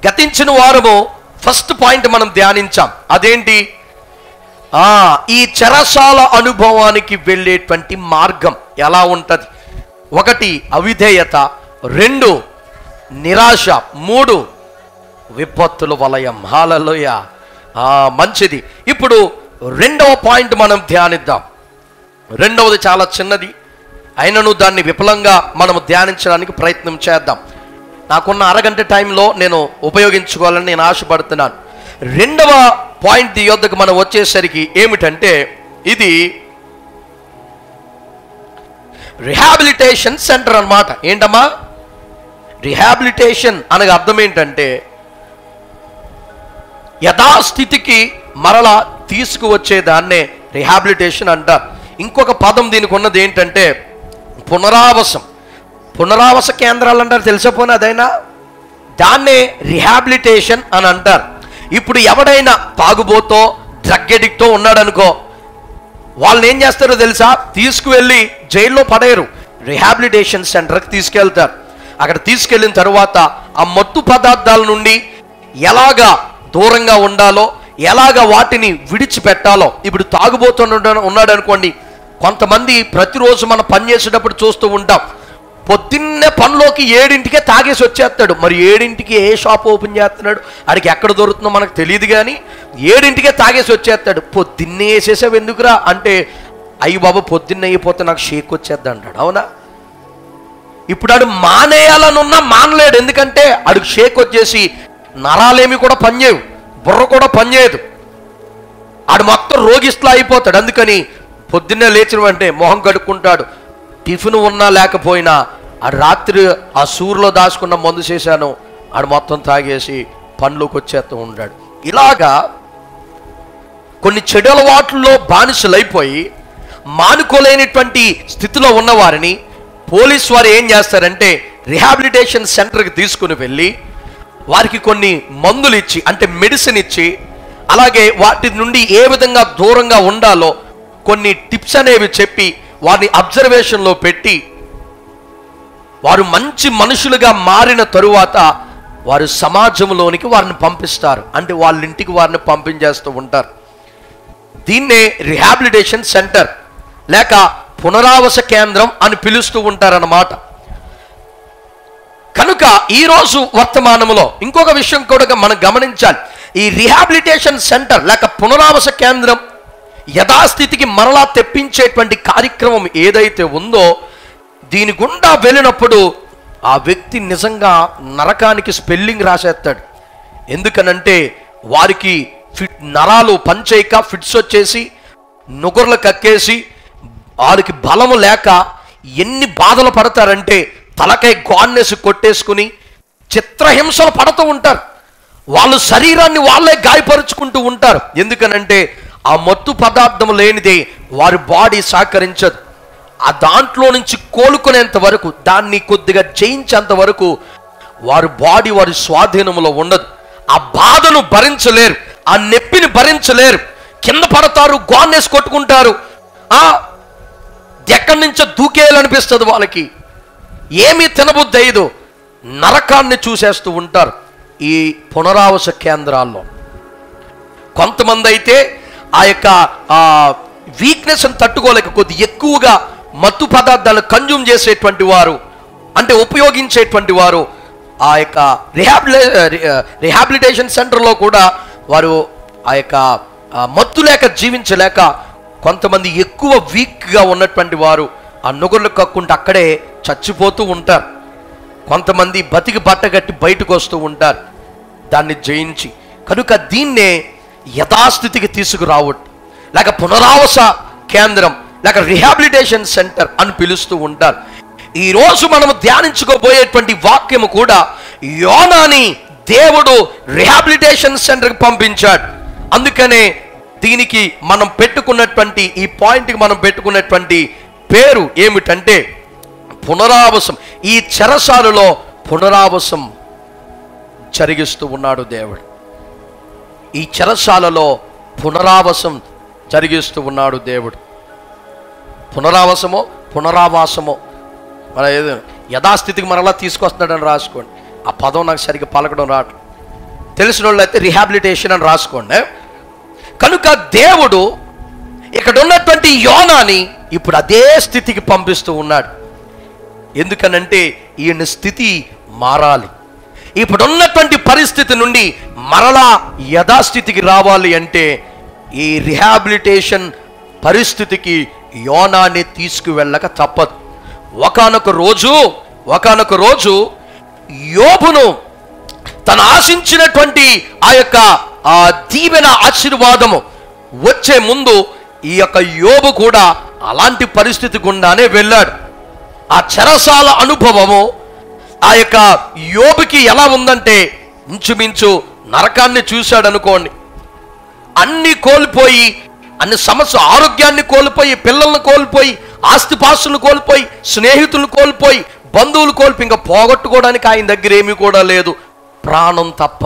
గతించిన వారము first point మనం ధ్యానించాం. అదేంటి? ఈ చెరసాల అనుభవానికి వెళ్ళేటువంటి మార్గం ఎలా ఉంటుంది? 1 అవిధేయత, 2 నిరాశ, 3 విపత్తుల వలయం. హల్లెలూయా. మంచిది. ఇప్పుడు 2వ పాయింట్ మనం ధ్యానిద్దాం. 2వది చాలా చిన్నది, అయినను దాన్ని విపులంగా మనం ధ్యానించడానికి ప్రయత్నం చేద్దాం. నాకున్న అరగంట టైంలో నేను ఉపయోగించుకోవాలని నేను ఆశపడుతున్నాను. 2వ పాయింట్ యొద్దకు మనం వచ్చేసరికి ఏమిటంటే, ఇది రిహాబిలిటేషన్ సెంటర్ అన్నమాట. ఏంటమ్మా రిహాబిలిటేషన్ అనగా అర్థం ఏంటంటే, యథాస్థితికి మరలా తీసుకువచ్చేదాన్నే రిహాబిలిటేషన్ అంటారు. ఇంకొక పదం దీనికి ఉన్నది ఏంటంటే పునరావాసం. పునరావాస కేంద్రాలు అంటారు, తెలిసిపోయినా అదైనా దాన్నే రిహాబిలిటేషన్ అని అంటారు. ఇప్పుడు ఎవడైనా తాగుబోతో డ్రగ్ ఎడిక్టో ఉన్నాడనుకో, వాళ్ళని ఏం చేస్తారో తెలుసా? తీసుకువెళ్ళి జైల్లో పడేరు, రిహాబిలిటేషన్ సెంటర్కి తీసుకెళ్తారు. అక్కడ తీసుకెళ్ళిన తర్వాత ఆ మత్తు పదార్థాల నుండి ఎలాగా దూరంగా ఉండాలో, ఎలాగా వాటిని విడిచిపెట్టాలో. ఇప్పుడు ఉన్నాడు అనుకోండి, కొంతమంది ప్రతిరోజు మనం పని చేసేటప్పుడు చూస్తూ ఉంటాం, పొద్దున్నే పనిలోకి 7ంటికే తాగేసి వచ్చేస్తాడు. మరి 7ంటికి ఏ షాప్ ఓపెన్ చేస్తున్నాడు, అడిగి ఎక్కడ దొరుకుతుందో మనకు తెలియదు, కానీ 7ంటికే తాగేసి వచ్చేస్తాడు. పొద్దున్నే వేసేసావు ఎందుకురా అంటే, అయ్యి బాబు పొద్దున్నే అయిపోతే నాకు షేక్ వచ్చేద్ది అంటాడు. అవునా? ఇప్పుడు ఆడు మానేయాలనున్నా మానలేడు, ఎందుకంటే అడుగు షేక్ వచ్చేసి నరాలేమి కూడా పనిచేయవు, బుర్ర కూడా పనిచేయదు, ఆడు మొత్తం రోగిస్లా అయిపోతాడు. అందుకని పొద్దున్నే లేచిన వెంటనే మొహం కడుక్కుంటాడు. టిఫిన్ ఉన్నా లేకపోయినా ఆడు రాత్రి ఆ సూర్యులో దాచుకున్న మందు చేశాను, ఆడు మొత్తం తాగేసి పనులోకి వచ్చేస్తూ ఉంటాడు. ఇలాగా కొన్ని చెడు అలవాట్లలో బానిసలైపోయి మానుకోలేనిటువంటి స్థితిలో ఉన్నవారిని పోలీసు వారు ఏం చేస్తారంటే రిహాబిలిటేషన్ సెంటర్కి తీసుకుని వెళ్ళి వారికి కొన్ని మందులు ఇచ్చి, అంటే మెడిసిన్ ఇచ్చి, అలాగే వాటి నుండి ఏ విధంగా దూరంగా ఉండాలో కొన్ని టిప్స్ అనేవి చెప్పి వారిని అబ్జర్వేషన్లో పెట్టి, వారు మంచి మనుషులుగా మారిన తరువాత వారు సమాజంలోనికి వారిని పంపిస్తారు. అంటే వాళ్ళ ఇంటికి వారిని పంపించేస్తూ ఉంటారు. దీన్నే రిహాబిలిటేషన్ సెంటర్ లేక పునరావాస కేంద్రం అని పిలుస్తూ ఉంటారన్నమాట. కనుక ఈరోజు వర్తమానంలో ఇంకొక విషయం కూడా మనం గమనించాలి. ఈ రిహాబిలిటేషన్ సెంటర్ లేక పునరావాస కేంద్రం యథాస్థితికి మరలా తెప్పించేటువంటి కార్యక్రమం ఏదైతే ఉందో, దీని గుండా వెళ్ళినప్పుడు ఆ వ్యక్తి నిజంగా నరకానికి స్పెల్లింగ్ రాసేస్తాడు. ఎందుకనంటే వారికి నరాలు పనిచేయక ఫిట్స్ వచ్చేసి నుగుర్లు కక్కేసి వారికి బలము లేక ఎన్ని బాధలు పడతారంటే తలకై గాన్నేసి కొట్టేసుకుని చిత్రహింసలు పడుతూ ఉంటారు. వాళ్ళు శరీరాన్ని వాళ్ళే గాయపరుచుకుంటూ ఉంటారు. ఎందుకనంటే ఆ మత్తు పదార్థం లేనిదే వారి బాడీ సహకరించదు. ఆ దాంట్లో నుంచి కోలుకునేంత వరకు, దాన్ని కొద్దిగా జయించేంత వరకు వారి బాడీ వారి స్వాధీనంలో ఉండదు. ఆ బాధను భరించలేరు, ఆ నొప్పిని భరించలేరు, కింద పడతారు, గాన్నేసి కొట్టుకుంటారు. ఎక్కడి నుంచో దూకేయాలనిపిస్తుంది వాళ్ళకి, ఏమీ తినబుద్ధి అయ్యదు, నరకాన్ని చూసేస్తూ ఉంటారు. ఈ పునరావాస కేంద్రాల్లో కొంతమంది అయితే ఆ యొక్క వీక్నెస్ని తట్టుకోలేక కొద్ది ఎక్కువగా మత్తు పదార్థాలను కన్జ్యూమ్ చేసేటువంటి వారు, అంటే ఉపయోగించేటువంటి వారు ఆ యొక్క రిహాబిలిటేషన్ సెంటర్లో కూడా వారు ఆ యొక్క మత్తు లేక జీవించలేక కొంతమంది ఎక్కువ వీక్గా ఉన్నటువంటి వారు ఆ నుగుర్లు కక్కుంటూ అక్కడే చచ్చిపోతూ ఉంటారు. కొంతమంది బతికి బట్టగట్టి బయటకు వస్తూ ఉంటారు దాన్ని జయించి. కనుక దీన్నే యథాస్థితికి తీసుకురావడం లేక పునరావాస కేంద్రం లేక రిహాబిలిటేషన్ సెంటర్ అని పిలుస్తూ ఉంటారు. ఈరోజు మనము ధ్యానించుకోబోయేటువంటి వాక్యము కూడా యోనాని దేవుడు రిహాబిలిటేషన్ సెంటర్కి పంపించాడు. అందుకనే దీనికి మనం పెట్టుకున్నటువంటి ఈ పాయింట్కి మనం పెట్టుకున్నటువంటి పేరు ఏమిటంటే పునరావాసం. ఈ చెరసాలలో పునరావాసం జరిగిస్తూ ఉన్నాడు దేవుడు. ఈ చెరసాలలో పునరావాసం జరిగిస్తూ ఉన్నాడు దేవుడు. పునరావాసమో పునరావాసమో మన ఏదో యథాస్థితికి మరలా తీసుకొస్తున్నాడని రాసుకోండి. ఆ పదం నాకు సరిగ్గా పలకడం రావట్లేదు. తెలిసిన వాళ్ళు అయితే రిహాబిలిటేషన్ అని రాసుకోండి. కనుక దేవుడు ఇక్కడ ఉన్నటువంటి యోనాని ఇప్పుడు అదే స్థితికి పంపిస్తూ ఉన్నాడు. ఎందుకనంటే ఈయన స్థితి మారాలి. ఇప్పుడు ఉన్నటువంటి పరిస్థితి నుండి మరలా యథాస్థితికి రావాలి అంటే ఈ రిహాబిలిటేషన్ పరిస్థితికి యోనాని తీసుకువెళ్ళక తప్పదు. ఒకానొక రోజు యోబును తను ఆశించినటువంటి ఆ యొక్క దీవెన ఆశీర్వాదము వచ్చే ముందు ఈ యొక్క యోబు కూడా అలాంటి పరిస్థితి గుండానే వెళ్ళాడు. ఆ చెరసాల అనుభవము ఆ యొక్క యోబుకి ఎలా ఉందంటే ఇంచుమించు నరకాన్ని చూశాడు అనుకోండి. అన్ని కోల్పోయి, అన్ని సమస్య, ఆరోగ్యాన్ని కోల్పోయి, పిల్లలను కోల్పోయి, ఆస్తిపాస్తులను కోల్పోయి, స్నేహితులను కోల్పోయి, బంధువులు కోల్పోయి, ఇంకా పోగొట్టుకోవడానికి ఆయన దగ్గర ఏమీ కూడా లేదు, ప్రాణం తప్ప.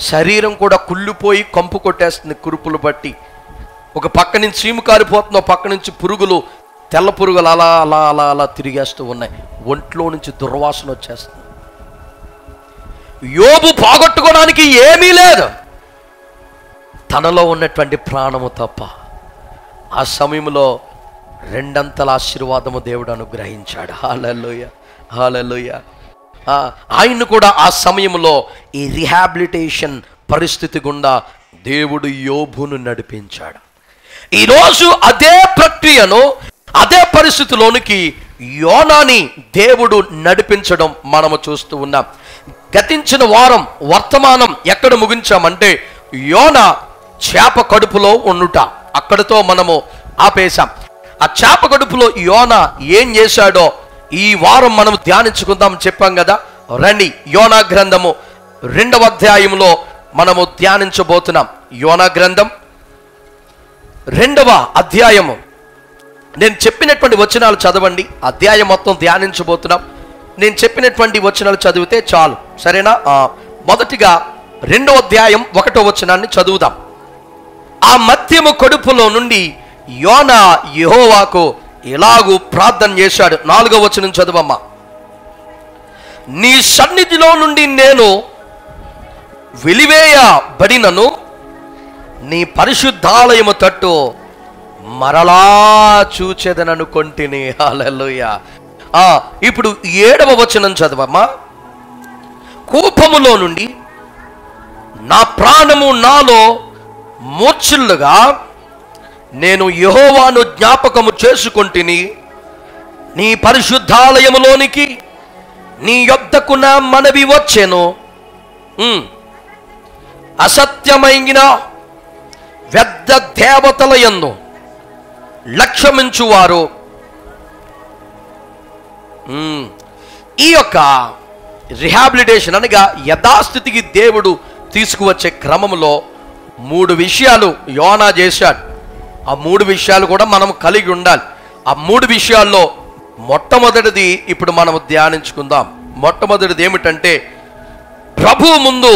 శరీరం కూడా కుళ్ళిపోయి కంపు కొట్టేస్తుంది కురుపులు బట్టి. ఒక పక్క నుంచి చీము కారిపోతుంది, ఒక పక్క నుంచి పురుగులు, తెల్ల పురుగులు అలా అలా అలా అలా తిరిగేస్తూ ఉన్నాయి. ఒంట్లో నుంచి దుర్వాసన వచ్చేస్తుంది. యోబు పోగొట్టుకోవడానికి ఏమీ లేదు, తనలో ఉన్నటువంటి ప్రాణము తప్ప. ఆ సమయంలో రెండంతల ఆశీర్వాదము దేవుడు అనుగ్రహించాడు. హల్లెలూయా, హల్లెలూయా. ఆయన్ను కూడా ఆ సమయంలో ఈ రిహాబిలిటేషన్ పరిస్థితి గుండా దేవుడు యోబును నడిపించాడు. ఈరోజు అదే ప్రక్రియను, అదే పరిస్థితిలోనికి యోనాని దేవుడు నడిపించడం మనము చూస్తూ ఉన్నాం. గతించిన వారం వర్తమానం ఎక్కడ ముగించామంటే యోనా చేప కడుపులో ఉండుట, అక్కడితో మనము ఆపేశాం. ఆ చేప కడుపులో యోనా ఏం చేశాడో ఈ వారం మనం ధ్యానించుకుందాం చెప్పాం కదా. రండి, యోనా గ్రంథము 2వ అధ్యాయంలో మనము ధ్యానించబోతున్నాం. యోనా గ్రంథం 2వ అధ్యాయము. నేను చెప్పినటువంటి వచనాలు చదవండి, అధ్యాయం మొత్తం ధ్యానించబోతున్నాం. నేను చెప్పినటువంటి వచనాలు చదివితే చాలు, సరేనా? మొదటిగా 2వ అధ్యాయం 1వ వచనాన్ని చదువుదాం. ఆ మధ్యము కడుపులో నుండి యోనా యెహోవాకు ఇలాగూ ప్రార్థన చేశాడు. 4వ వచనం చదువమ్మా. నీ సన్నిధిలో నుండి నేను వెలివేయబడినను నీ పరిశుద్ధాలయము తట్టు మరలా చూచెదననుకొంటిని. హల్లెలూయా. ఇప్పుడు 7వ వచనం చదవమ్మా. కోపములో నుండి నా ప్రాణము నాలో మూర్ఛిల్లుగా నేను యెహోవాను జ్ఞాపకము చేసుకొంటిని. నీ పరిశుద్ధాలయములోనికి నీ యొద్దకు నా మనవి వచ్చెను. అసత్యమైన వ్యర్థ దేవతల యందు లక్ష్యమించువారు. ఈ యొక్క రిహాబిలిటేషన్ అనగా యథాస్థితికి దేవుడు తీసుకువచ్చే క్రమంలో 3 విషయాలు యోనా చేశాడు. ఆ 3 విషయాలు కూడా మనం కలిగి ఉండాలి. ఆ 3 విషయాల్లో మొట్టమొదటిది ఇప్పుడు మనం ధ్యానించుకుందాం. మొట్టమొదటిది ఏమిటంటే ప్రభువు ముందు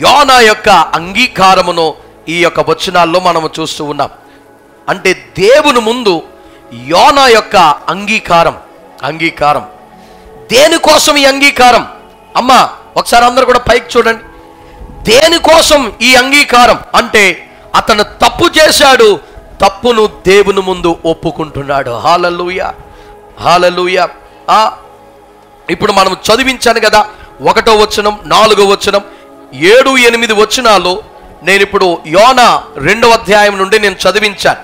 యోనా యొక్క అంగీకారమును ఈ యొక్క వచనాల్లో మనము చూస్తూ ఉన్నాం. అంటే దేవుని ముందు యోనా యొక్క అంగీకారం. దేనికోసం ఈ అంగీకారం? అమ్మా ఒకసారి అందరూ కూడా పైకి చూడండి. దేనికోసం ఈ అంగీకారం అంటే అతను తప్పు చేశాడు, తప్పును దేవుని ముందు ఒప్పుకుంటున్నాడు. హల్లెలూయా, హల్లెలూయా. ఇప్పుడు మనం చదివించాను కదా 1వ వచనం, 4వ వచనం, 7, 8 వచనాలు నేను ఇప్పుడు యోనా 2వ అధ్యాయం నుండి నేను చదివించాను.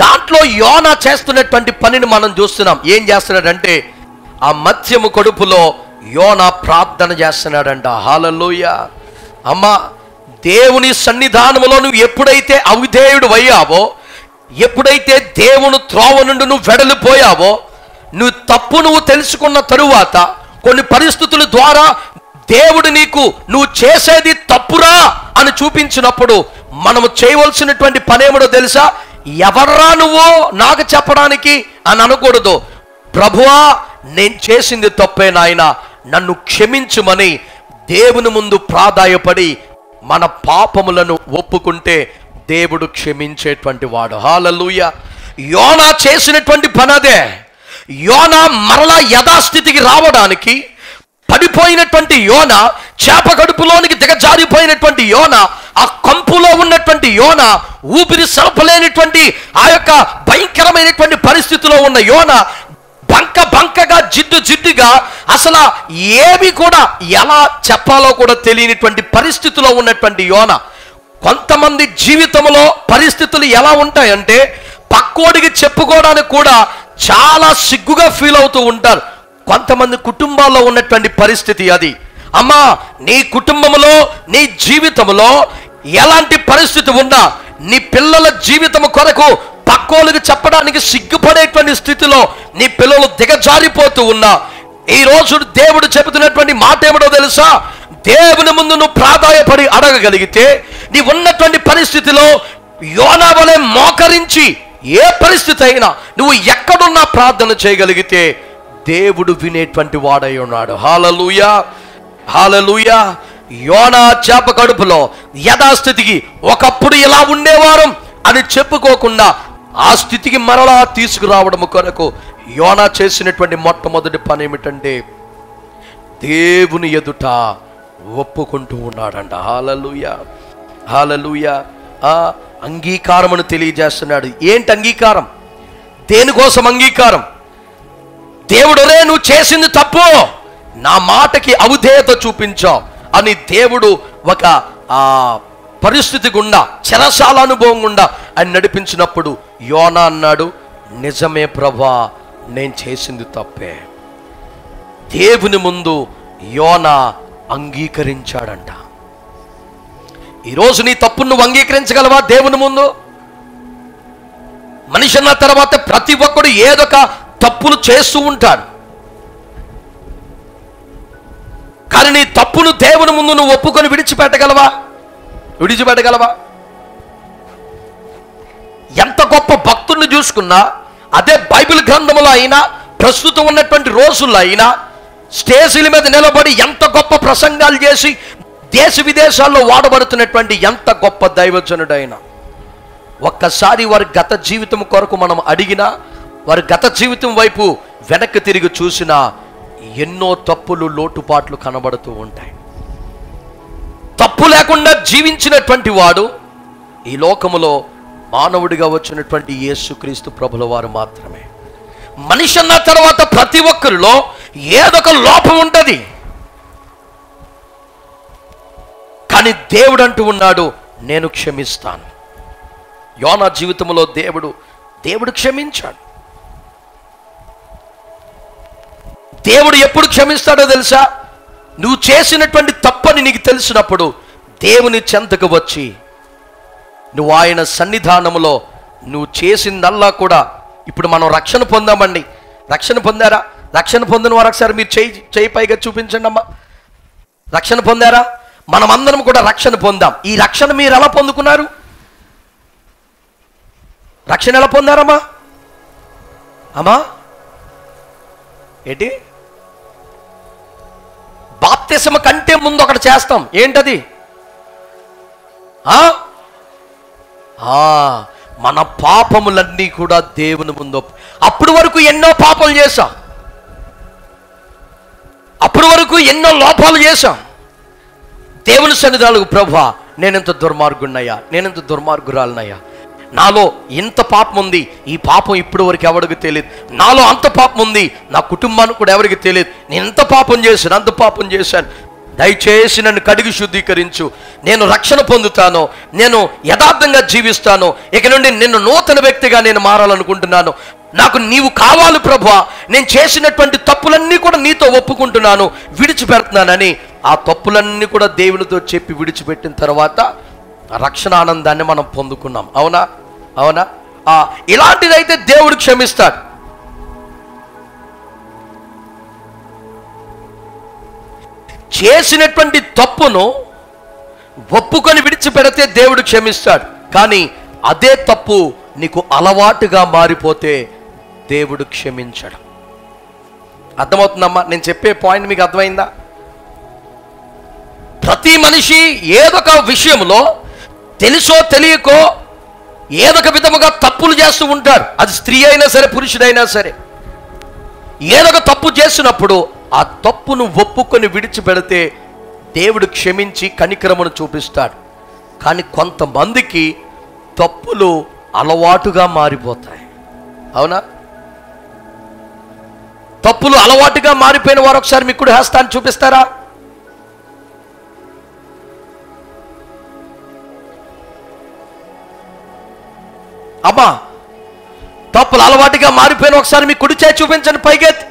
దాంట్లో యోనా చేస్తున్నటువంటి పనిని మనం చూస్తున్నాం. ఏం చేస్తున్నాడంటే ఆ మత్స్యము కడుపులో యోనా ప్రార్థన చేస్తున్నాడంట. హల్లెలూయా. అమ్మా, దేవుని సన్నిధానములో నువ్వు ఎప్పుడైతే అవిధేయుడు అయ్యావో, ఎప్పుడైతే దేవుని త్రోవ నుండి నువ్వు వెడలిపోయావో, నువ్వు తెలుసుకున్న తరువాత కొన్ని పరిస్థితుల ద్వారా దేవుడు నీకు నువ్వు చేసేది తప్పురా అని చూపించినప్పుడు మనము చేయవలసినటువంటి పనేమిటో తెలుసా? ఎవర్రా నువ్వు నాకు చెప్పడానికి అని అనకూడదు. ప్రభువా, నేను చేసింది తప్పే నాయనా, నన్ను క్షమించుమని దేవుని ముందు ప్రాధాయపడి మన పాపములను ఒప్పుకుంటే దేవుడు క్షమించేటువంటి వాడు. హల్లెలూయా. యోనా చేసినటువంటి పని అదే. యోనా మరలా యథాస్థితికి రావడానికి, పడిపోయినటువంటి యోనా చేప కడుపులోనికి దిగజారిపోయినటువంటి యోన, ఆ కంపులో ఉన్నటువంటి యోన, ఊపిరి సలపలేనిటువంటి ఆ యొక్క భయంకరమైనటువంటి పరిస్థితిలో ఉన్న యోన, బంకగా జిడ్డుగా అసలు ఏమి కూడా ఎలా చెప్పాలో కూడా తెలియనిటువంటి పరిస్థితిలో ఉన్నటువంటి యోన. కొంతమంది జీవితంలో పరిస్థితులు ఎలా ఉంటాయంటే పక్కోడికి చెప్పుకోవడానికి కూడా చాలా సిగ్గుగా ఫీల్ అవుతూ ఉంటారు. కొంతమంది కుటుంబాల్లో ఉన్నటువంటి పరిస్థితి అది. అమ్మా, నీ కుటుంబంలో నీ జీవితంలో ఎలాంటి పరిస్థితి ఉన్నా, నీ పిల్లల జీవితం కొరకు పక్కోళ్ళకి చెప్పడానికి సిగ్గుపడేటువంటి స్థితిలో నీ పిల్లలు దిగజారిపోతూ ఉన్నా, ఈ రోజు దేవుడు చెబుతున్నటువంటి మాట ఏమిటో తెలుసా? దేవుని ముందు నువ్వు ప్రాధాయపడి అడగగలిగితే, నీ ఉన్నటువంటి పరిస్థితిలో యోనా వలె మోకరించి ఏ పరిస్థితి అయినా నువ్వు ఎక్కడున్నా ప్రార్థన చేయగలిగితే దేవుడు వినేటువంటి వాడై ఉన్నాడు. హల్లెలూయా, హల్లెలూయా. యోనా చేప కడుపులో యథాస్థితికి ఒకప్పుడు ఇలా ఉండేవారం అని చెప్పుకోకుండా ఆ స్థితికి మరలా తీసుకురావడం కొరకు యోనా చేసినటువంటి మొట్టమొదటి పని ఏమిటంటే దేవుని ఎదుట ఒప్పుకుంటూ ఉన్నాడంట. హల్లెలూయా, హల్లెలూయా. అంగీకారమును తెలియజేస్తున్నాడు. ఏంటి అంగీకారం? దేనికోసం అంగీకారం? దేవుడు, రే నువ్వు చేసింది తప్పు, నా మాటకి అవిధేయత చూపించావు అని దేవుడు ఒక పరిస్థితి గుండా, చెరసాల అనుభవం గుండా ఆయన నడిపించినప్పుడు యోనా అన్నాడు, నిజమే ప్రభా, నేను చేసింది తప్పే. దేవుని ముందు యోనా అంగీకరించాడంట. ఈరోజు నీ తప్పును నువ్వు అంగీకరించగలవా దేవుని ముందు? మనిషి అన్న తర్వాత ప్రతి ఒక్కడు ఏదొక తప్పులు చేస్తూ ఉంటాడు. కానీ నీ తప్పును దేవుని ముందు నువ్వు ఒప్పుకొని విడిచిపెట్టగలవా? ఎంత గొప్ప భక్తుల్ని చూసుకున్నా, అదే బైబిల్ గ్రంథంలో అయినా, ప్రస్తుతం ఉన్నటువంటి రోజుల్లో అయినా, స్టేజీల మీద నిలబడి ఎంత గొప్ప ప్రసంగాలు చేసి దేశ విదేశాల్లో వాడబడుతున్నటువంటి ఎంత గొప్ప దైవజనుడైనా, ఒక్కసారి వారి గత జీవితం కొరకు మనం అడిగినా, వారి గత జీవితం వైపు వెనక్కి తిరిగి చూసినా ఎన్నో తప్పులు, లోటుపాట్లు కనబడుతూ ఉంటాయి. తప్పు లేకుండా జీవించినటువంటి వాడు ఈ లోకములో మానవుడిగా వచ్చినటువంటి యేసుక్రీస్తు ప్రభుల వారు మాత్రమే. మనిషి అన్న తర్వాత ప్రతి ఒక్కరిలో ఏదొక లోపం ఉంటుంది. కానీ దేవుడు అంటూ ఉన్నాడు, నేను క్షమిస్తాను. యోనా జీవితంలో దేవుడు క్షమించాడు. దేవుడు ఎప్పుడు క్షమిస్తాడో తెలుసా? నువ్వు చేసినటువంటి తప్పని నీకు తెలిసినప్పుడు దేవుని చెంతకు వచ్చి నువ్వు ఆయన సన్నిధానములో నువ్వు చేసిందల్లా కూడా, ఇప్పుడు మనం రక్షణ పొందామండి. రక్షణ పొందారా? రక్షణ పొందిన వారు ఒకసారి మీరు చేయి పైగా చూపించండి అమ్మా. రక్షణ పొందారా? మనమందరం కూడా రక్షణ పొందాం. ఈ రక్షణ మీరు ఎలా పొందుకున్నారు? రక్షణ ఎలా పొందారమ్మా? అమ్మా ఏంటి? బాప్తిస్మ కంటే ముందు ఒకటి చేస్తాం. ఏంటది? మన పాపములన్నీ కూడా దేవుని ముందు. అప్పుడు వరకు ఎన్నో పాపలు చేశాం, అప్పుడు వరకు ఎన్నో లోపాలు చేశాం. దేవుని సన్నిధానాలకు, ప్రభువా నేనెంత దుర్మార్గున్నయ్యా, నేనెంత దుర్మార్గురాలనయ్యా, నాలో ఇంత పాపం ఉంది, ఈ పాపం ఇప్పటి వరకు ఎవరికి తెలియదు, నాలో అంత పాపం ఉంది, నా కుటుంబానికి కూడా ఎవరికి తెలియదు, నేను ఎంత పాపం చేశాను, అంత పాపం చేశాను, దయచేసి నన్ను కడిగి శుద్ధీకరించు, నేను రక్షణ పొందుతాను, నేను యథార్థంగా జీవిస్తాను, ఇక నుండి నిన్ను నూతన వ్యక్తిగా నేను మారాలనుకుంటున్నాను, నాకు నీవు కావాలి ప్రభువా, నేను చేసినటువంటి తప్పులన్నీ కూడా నీతో ఒప్పుకుంటున్నాను, విడిచిపెడుతున్నానని ఆ తప్పులన్నీ కూడా దేవునితో చెప్పి విడిచిపెట్టిన తర్వాత రక్షణ ఆనందాన్ని మనం పొందుకున్నాం. అవునా? అవునా? ఇలాంటిదైతే దేవుడు క్షమిస్తాడు. చేసినటువంటి తప్పును ఒప్పుకొని విడిచిపెడితే దేవుడు క్షమిస్తాడు. కానీ అదే తప్పు నీకు అలవాటుగా మారిపోతే దేవుడు క్షమించడు. అర్థమవుతుందమ్మా? నేను చెప్పే పాయింట్ మీకు అర్థమైందా? ప్రతి మనిషి ఏదొక విషయంలో తెలుసో తెలియకో ఏదొక విధముగా తప్పులు చేస్తూ ఉంటారు. అది స్త్రీ అయినా సరే, పురుషుడైనా సరే. ఏదొక తప్పు చేసినప్పుడు ఆ తప్పును ఒప్పుకొని విడిచిపెడితే దేవుడు క్షమించి కనికరమును చూపిస్తాడు. కానీ కొంతమందికి తప్పులు అలవాటుగా మారిపోతాయి. అవునా? తప్పులు అలవాటుగా మారిపోయిన వారు ఒకసారి మీ కుడి హస్తాన్ని చూపిస్తారా? అమ్మా, తప్పులు అలవాటుగా మారిపోయిన ఒకసారి మీ కుడి చేయి చూపించండి పైకెత్తి.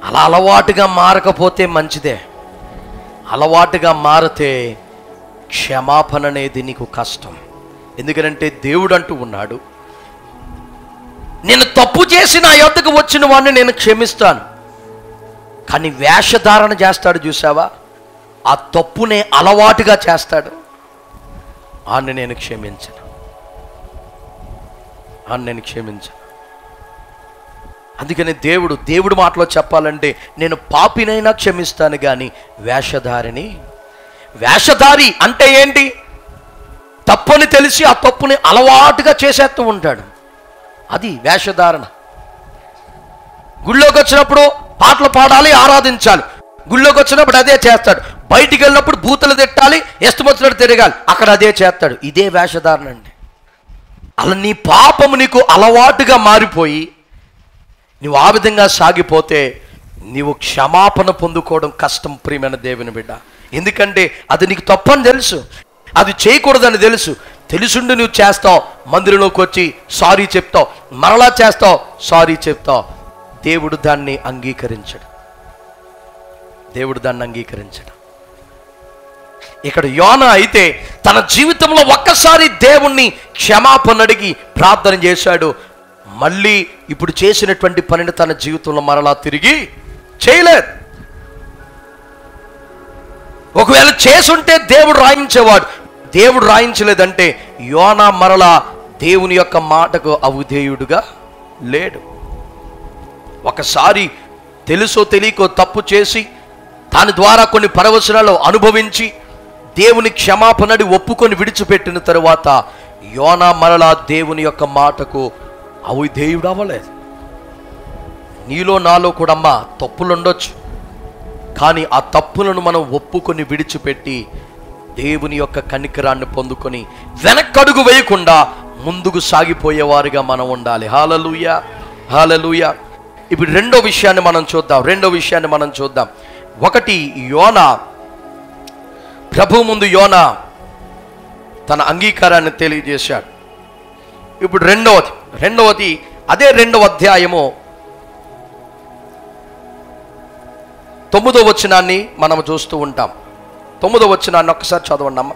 అలా అలవాటుగా మారకపోతే మంచిదే. అలవాటుగా మారితే క్షమాపణ అనేది నీకు కష్టం. ఎందుకంటే దేవుడు అంటూ ఉన్నాడు, నేను తప్పు చేసి నా యొద్దకు వచ్చిన వాడిని నేను క్షమిస్తాను. కానీ వేషధారణ చేస్తాడు చూసావా, ఆ తప్పునే అలవాటుగా చేస్తాడు. ఆన్ని నేను క్షమించను. అందుకని దేవుడు మాటలో చెప్పాలంటే, నేను పాపినైనా క్షమిస్తాను కానీ వేషధారి అంటే ఏంటి? తప్పుని తెలిసి ఆ తప్పుని అలవాటుగా చేసేస్తూ ఉంటాడు. అది వేషధారణ. గుళ్ళోకి వచ్చినప్పుడు పాటలు పాడాలి, ఆరాధించాలి. గుళ్ళోకి వచ్చినప్పుడు అదే చేస్తాడు. బయటికి వెళ్ళినప్పుడు బూతులు తిట్టాలి, ఎస్తమొచ్చినట్టు తిరగాలి, అక్కడ అదే చేస్తాడు. ఇదే వేషధారణ అండి. అలా నీ పాపము నీకు అలవాటుగా మారిపోయి నువ్వు ఆ విధంగా సాగిపోతే నీవు క్షమాపణ పొందుకోవడం కష్టం ప్రియమైన దేవుని బిడ్డ. ఎందుకంటే అది నీకు తప్పని తెలుసు, అది చేయకూడదని తెలుసుండి నువ్వు చేస్తావు. మందిరంలోకి వచ్చి సారీ చెప్తావు, మరలా చేస్తావు, సారీ చెప్తావు. దేవుడు దాన్ని అంగీకరించడు. ఇక్కడ యోనా అయితే తన జీవితంలో ఒక్కసారి దేవుణ్ణి క్షమాపణ అడిగి ప్రార్థన చేశాడు. మళ్ళీ ఇప్పుడు చేసినటువంటి పనిని తన జీవితంలో మరలా తిరిగి చేయలేదు. ఒకవేళ చేసుంటే దేవుడు రాయించేవాడు. దేవుడు రాయించలేదంటే యోనా మరలా దేవుని యొక్క మాటకు అవిధేయుడుగా లేడు. ఒకసారి తెలుసో తెలియకో తప్పు చేసి దాని ద్వారా కొన్ని పరవశనాలు అనుభవించి దేవుని క్షమాపణని ఒప్పుకొని విడిచిపెట్టిన తరువాత యోనా మరలా దేవుని యొక్క మాటకు అవిధేయుడు అవ్వలేదు. నీలో నాలో కూడా అమ్మా తప్పులు ఉండొచ్చు, కానీ ఆ తప్పులను మనం ఒప్పుకొని విడిచిపెట్టి దేవుని యొక్క కనికరాన్ని పొందుకొని వెనక్కడుగు వేయకుండా ముందుకు సాగిపోయేవారుగా మనం ఉండాలి. హల్లెలూయా, హల్లెలూయా. ఇప్పుడు రెండో విషయాన్ని మనం చూద్దాం. ఒకటి, యోనా ప్రభు ముందు యోనా తన అంగీకారాన్ని తెలియజేశాడు. ఇప్పుడు రెండవది అదే 2వ అధ్యాయము 9వ వచనాన్ని మనం చూస్తూ ఉంటాం. 9వ వచనాన్ని ఒక్కసారి చదవండి అమ్మ.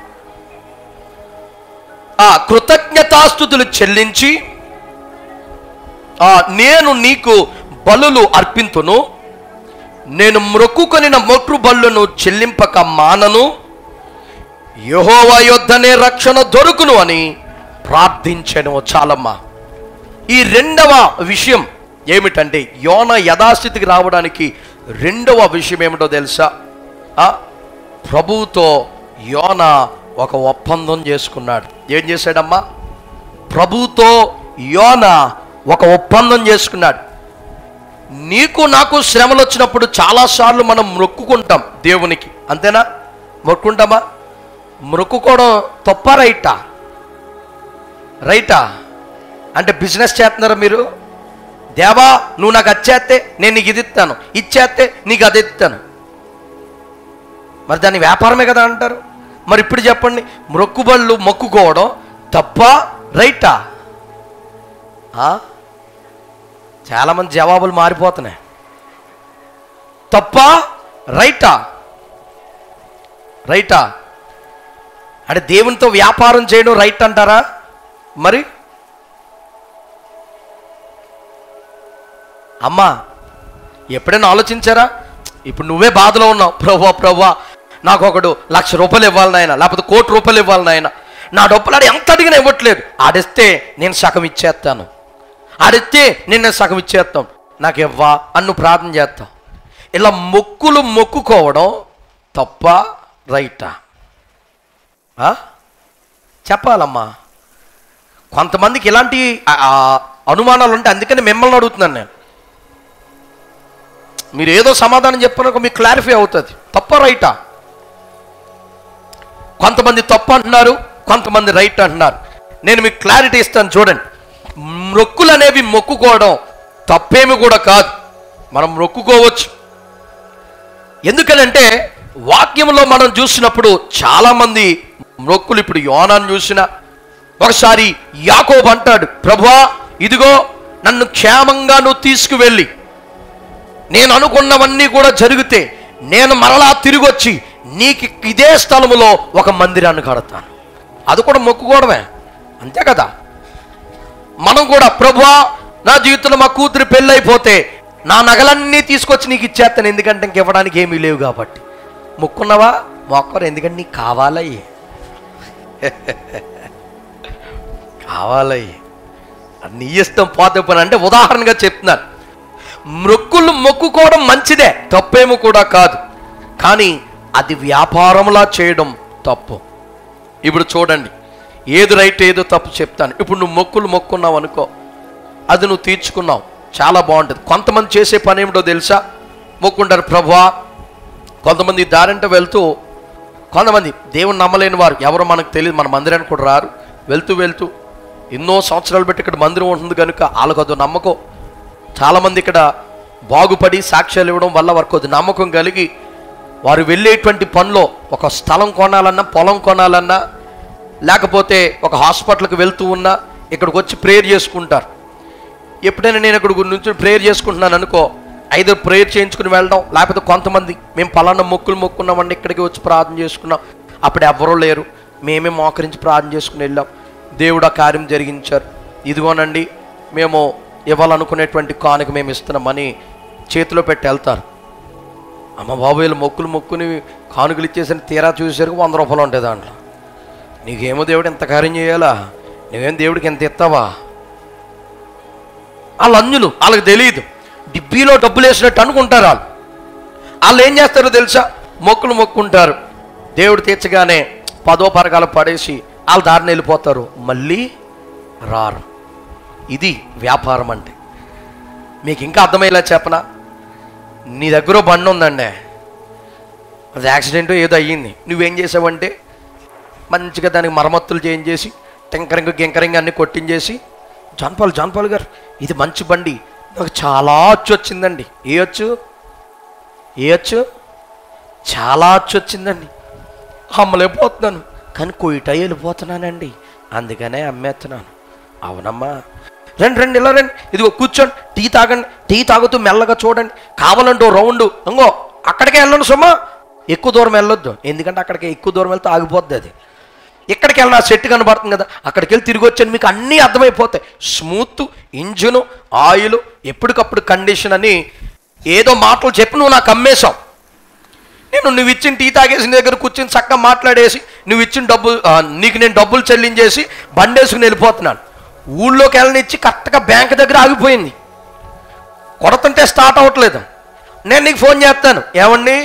కృతజ్ఞతాస్తుతులు చెల్లించి నేను నీకు బలులు అర్పింతును, నేను మ్రొక్కుకొనిన మొక్కు బలులను చెల్లింపక మానను, యెహోవా యొద్దనే రక్షణ దొరుకును అని ప్రార్థించెను. చాలమ్మా. ఈ 2వ విషయం ఏమిటంటే, యోనా యథాస్థితికి రావడానికి 2వ విషయం ఏమిటో తెలుసా? ప్రభువుతో యోనా ఒక ఒప్పందం చేసుకున్నాడు. ఏం చేశాడమ్మా? ప్రభువుతో యోనా ఒక ఒప్పందం చేసుకున్నాడు. నీకు నాకు శ్రమలు వచ్చినప్పుడు చాలాసార్లు మనం మొక్కుకుంటాం దేవునికి, అంతేనా? మొక్కుకుంటామా? మొక్కుకోవడం తప్ప రైటా? అంటే బిజినెస్ చేస్తున్నారా మీరు? దేవా నువ్వు నాకు వచ్చేస్తే నేను నీకు ఇది ఇస్తాను, ఇచ్చేస్తే నీకు అది ఇస్తాను. మరి దాన్ని వ్యాపారమే కదా అంటారు. మరి ఇప్పుడు చెప్పండి, మొక్కుబళ్ళు మొక్కుకోవడం తప్ప రైటా? చాలామంది జవాబులు మారిపోతున్నాయి. తప్ప రైటా? అంటే దేవునితో వ్యాపారం చేయడం రైట్ అంటారా? మరి అమ్మా ఎప్పుడైనా ఆలోచించారా? ఇప్పుడు నువ్వే బాధలో ఉన్నావు, ప్రభువా నాకు ఒకడు ₹1,00,000 ఇవ్వాలి నాయన, లేకపోతే ₹1,00,00,000 ఇవ్వాలి నాయన, నా డబ్బులు ఆడు ఎంత అడిగినా ఇవ్వట్లేదు, ఆడిస్తే నేను సగం ఇచ్చేస్తాను, నాకు ఇవ్వా అన్ను ప్రార్థన చేస్తాం. ఇలా మొక్కుకోవడం తప్ప రైటా? చెప్పాలమ్మా. కొంతమందికి ఇలాంటి అనుమానాలు ఉంటాయి, అందుకని మిమ్మల్ని అడుగుతున్నాను నేను. మీరు ఏదో సమాధానం చెప్పినాక మీకు క్లారిఫై అవుతుంది, తప్ప రైటా. కొంతమంది తప్పు అంటున్నారు, కొంతమంది రైట్ అంటున్నారు. నేను మీకు క్లారిటీ ఇస్తాను చూడండి. మొక్కులు అనేవి మొక్కుకోవడం తప్పేమి కూడా కాదు, మనం మొక్కుకోవచ్చు. ఎందుకనంటే వాక్యంలో మనం చూసినప్పుడు చాలామంది మొక్కులు, ఇప్పుడు యోనాను చూసిన, ఒకసారి యాకోబు అంటాడు, ప్రభువా ఇదిగో నన్ను క్షేమంగా నువ్వు తీసుకువెళ్ళి నేను అనుకున్నవన్నీ కూడా జరిగితే నేను మరలా తిరిగి వచ్చి నీకు ఇదే స్థలములో ఒక మందిరాన్ని కడతాను. అది కూడా మొక్కుకోవడమే, అంతే కదా. మనం కూడా ప్రభువా నా జీవితంలో మా కూతురు పెళ్ళి అయిపోతే నా నగలన్నీ తీసుకొచ్చి నీకు ఇచ్చేస్తాను, ఎందుకంటే ఇంక ఇవ్వడానికి ఏమీ లేవు కాబట్టి. మొక్కున్నావా? మొక్కరు, ఎందుకంటే నీకు కావాలయ్యి కావాలయ్యి, నీ ఇష్టం పోతే పని. అంటే ఉదాహరణగా చెప్తున్నాను, మొక్కులు మొక్కుకోవడం మంచిదే, తప్పేమో కూడా కాదు, కానీ అది వ్యాపారంలా చేయడం తప్పు. ఇప్పుడు చూడండి, ఏది రైట్ ఏదో తప్పు చెప్తాను. ఇప్పుడు నువ్వు మొక్కులు మొక్కున్నావు అనుకో, అది నువ్వు తీర్చుకున్నావు, చాలా బాగుంటుంది. కొంతమంది చేసే పని ఏమిటో తెలుసా? మొక్కుంటారు ప్రభువా. కొంతమంది దారంట వెళ్తూ, కొంతమంది దేవుని నమ్మలేని వారు, ఎవరో మనకు తెలియదు, మన మందిరానికి కూడా రారు, వెళ్తూ వెళ్తూ ఎన్నో సంవత్సరాలు బట్టి ఇక్కడ మందిరం ఉంటుంది కనుక వాళ్ళకు అది నమ్మకం. చాలామంది ఇక్కడ బాగుపడి సాక్ష్యాలు ఇవ్వడం వల్ల వారికి కొద్ది నమ్మకం కలిగి వారు వెళ్ళేటువంటి పనిలో ఒక స్థలం కొనాలన్నా, పొలం కొనాలన్నా, లేకపోతే ఒక హాస్పిటల్కి వెళ్తూ ఉన్నా ఇక్కడికి వచ్చి ప్రేయర్ చేసుకుంటారు. ఎప్పుడైనా నేను ఇక్కడ నుంచి ప్రేయర్ చేసుకుంటున్నాను అనుకో, ఐదో ప్రేయర్ చేయించుకుని వెళ్ళడం, లేకపోతే కొంతమంది మేము పలానా మొక్కులు మొక్కున్నామండి ఇక్కడికి వచ్చి ప్రార్థన చేసుకున్నాం, అప్పుడు ఎవరూ లేరు, మేమే మోకరించి ప్రార్థన చేసుకుని వెళ్ళాం, దేవుడు ఆ కార్యం జరిగించారు, ఇదిగోనండి మేము ఇవ్వాలనుకునేటువంటి కానుక మేము ఇస్తున్నామని చేతిలో పెట్టి వెళ్తారు. అమ్మ బాబోయలు మొక్కులు మొక్కుని కానుకలు ఇచ్చేసరికి తీరా చూసేసరికి 100 రూపాయలు ఉంటాయి దాంట్లో. నీకేమో దేవుడు ఎంత కార్యం చేయాలా, నువ్వేం దేవుడికి ఎంత ఇస్తావా? వాళ్ళు అన్యులు, వాళ్ళకి తెలియదు, డిబ్బీలో డబ్బులు వేసినట్టు అనుకుంటారు. వాళ్ళు ఏం చేస్తారో తెలుసా? మొక్కులు మొక్కుంటారు, దేవుడు తీర్చగానే 10వ పరకాలు పడేసి వాళ్ళ దారిని వెళ్ళిపోతారు, మళ్ళీ రారు. ఇది వ్యాపారం అంటే. మీకు ఇంకా అర్థమయ్యేలా చెప్పనా? నీ దగ్గర బండి ఉందండి, అది యాక్సిడెంట్ ఏదో అయ్యింది, నువ్వేం చేసావంటే మంచిగా దానికి మరమ్మతులు చేయించేసి టెంకరింగ్ గింకరింగ్ అన్నీ కొట్టించేసి, జాన్పాల్ గారు ఇది మంచి బండి, నాకు చాలా అచ్చు వచ్చిందండి. ఏ అచ్చు చాలా అచ్చు వచ్చిందండి, అమ్మలేకపోతున్నాను, కానీ కొయిట వెళ్ళిపోతున్నానండి, అందుకనే అమ్మేస్తున్నాను. అవునమ్మా, రండి ఇలా రండి, ఇదిగో కూర్చోండి, టీ తాగండి, టీ తాగుతూ మెల్లగా చూడండి, కావాలంటే ఓ రౌండ్ ఇంకో అక్కడికే వెళ్ళండి సుమా, ఎక్కువ దూరం వెళ్ళొద్దు, ఎందుకంటే అక్కడికి ఎక్కువ దూరం వెళ్తే ఆగిపోద్ది. అది ఇక్కడికి వెళ్ళిన సెట్ కనబడుతుంది కదా, అక్కడికి వెళ్ళి తిరిగి వచ్చాను, మీకు అన్నీ అర్థమైపోతాయి. స్మూత్ ఇంజను, ఆయిల్, ఎప్పటికప్పుడు కండిషన్ అని ఏదో మాటలు చెప్పి నువ్వు నాకు అమ్మేశావు. నువ్వు ఇచ్చిన టీ తాగేసిన దగ్గర కూర్చొని చక్కగా మాట్లాడేసి నువ్వు ఇచ్చిన నీకు నేను డబ్బులు చెల్లించేసి బండేసుకుని వెళ్ళిపోతున్నాను. ఊళ్ళోకి వెళ్ళనిచ్చి కరెక్ట్గా బ్యాంక్ దగ్గర ఆగిపోయింది, కొడతంటే స్టార్ట్ అవ్వట్లేదు. నేను నీకు ఫోన్ చేస్తాను, ఏమండి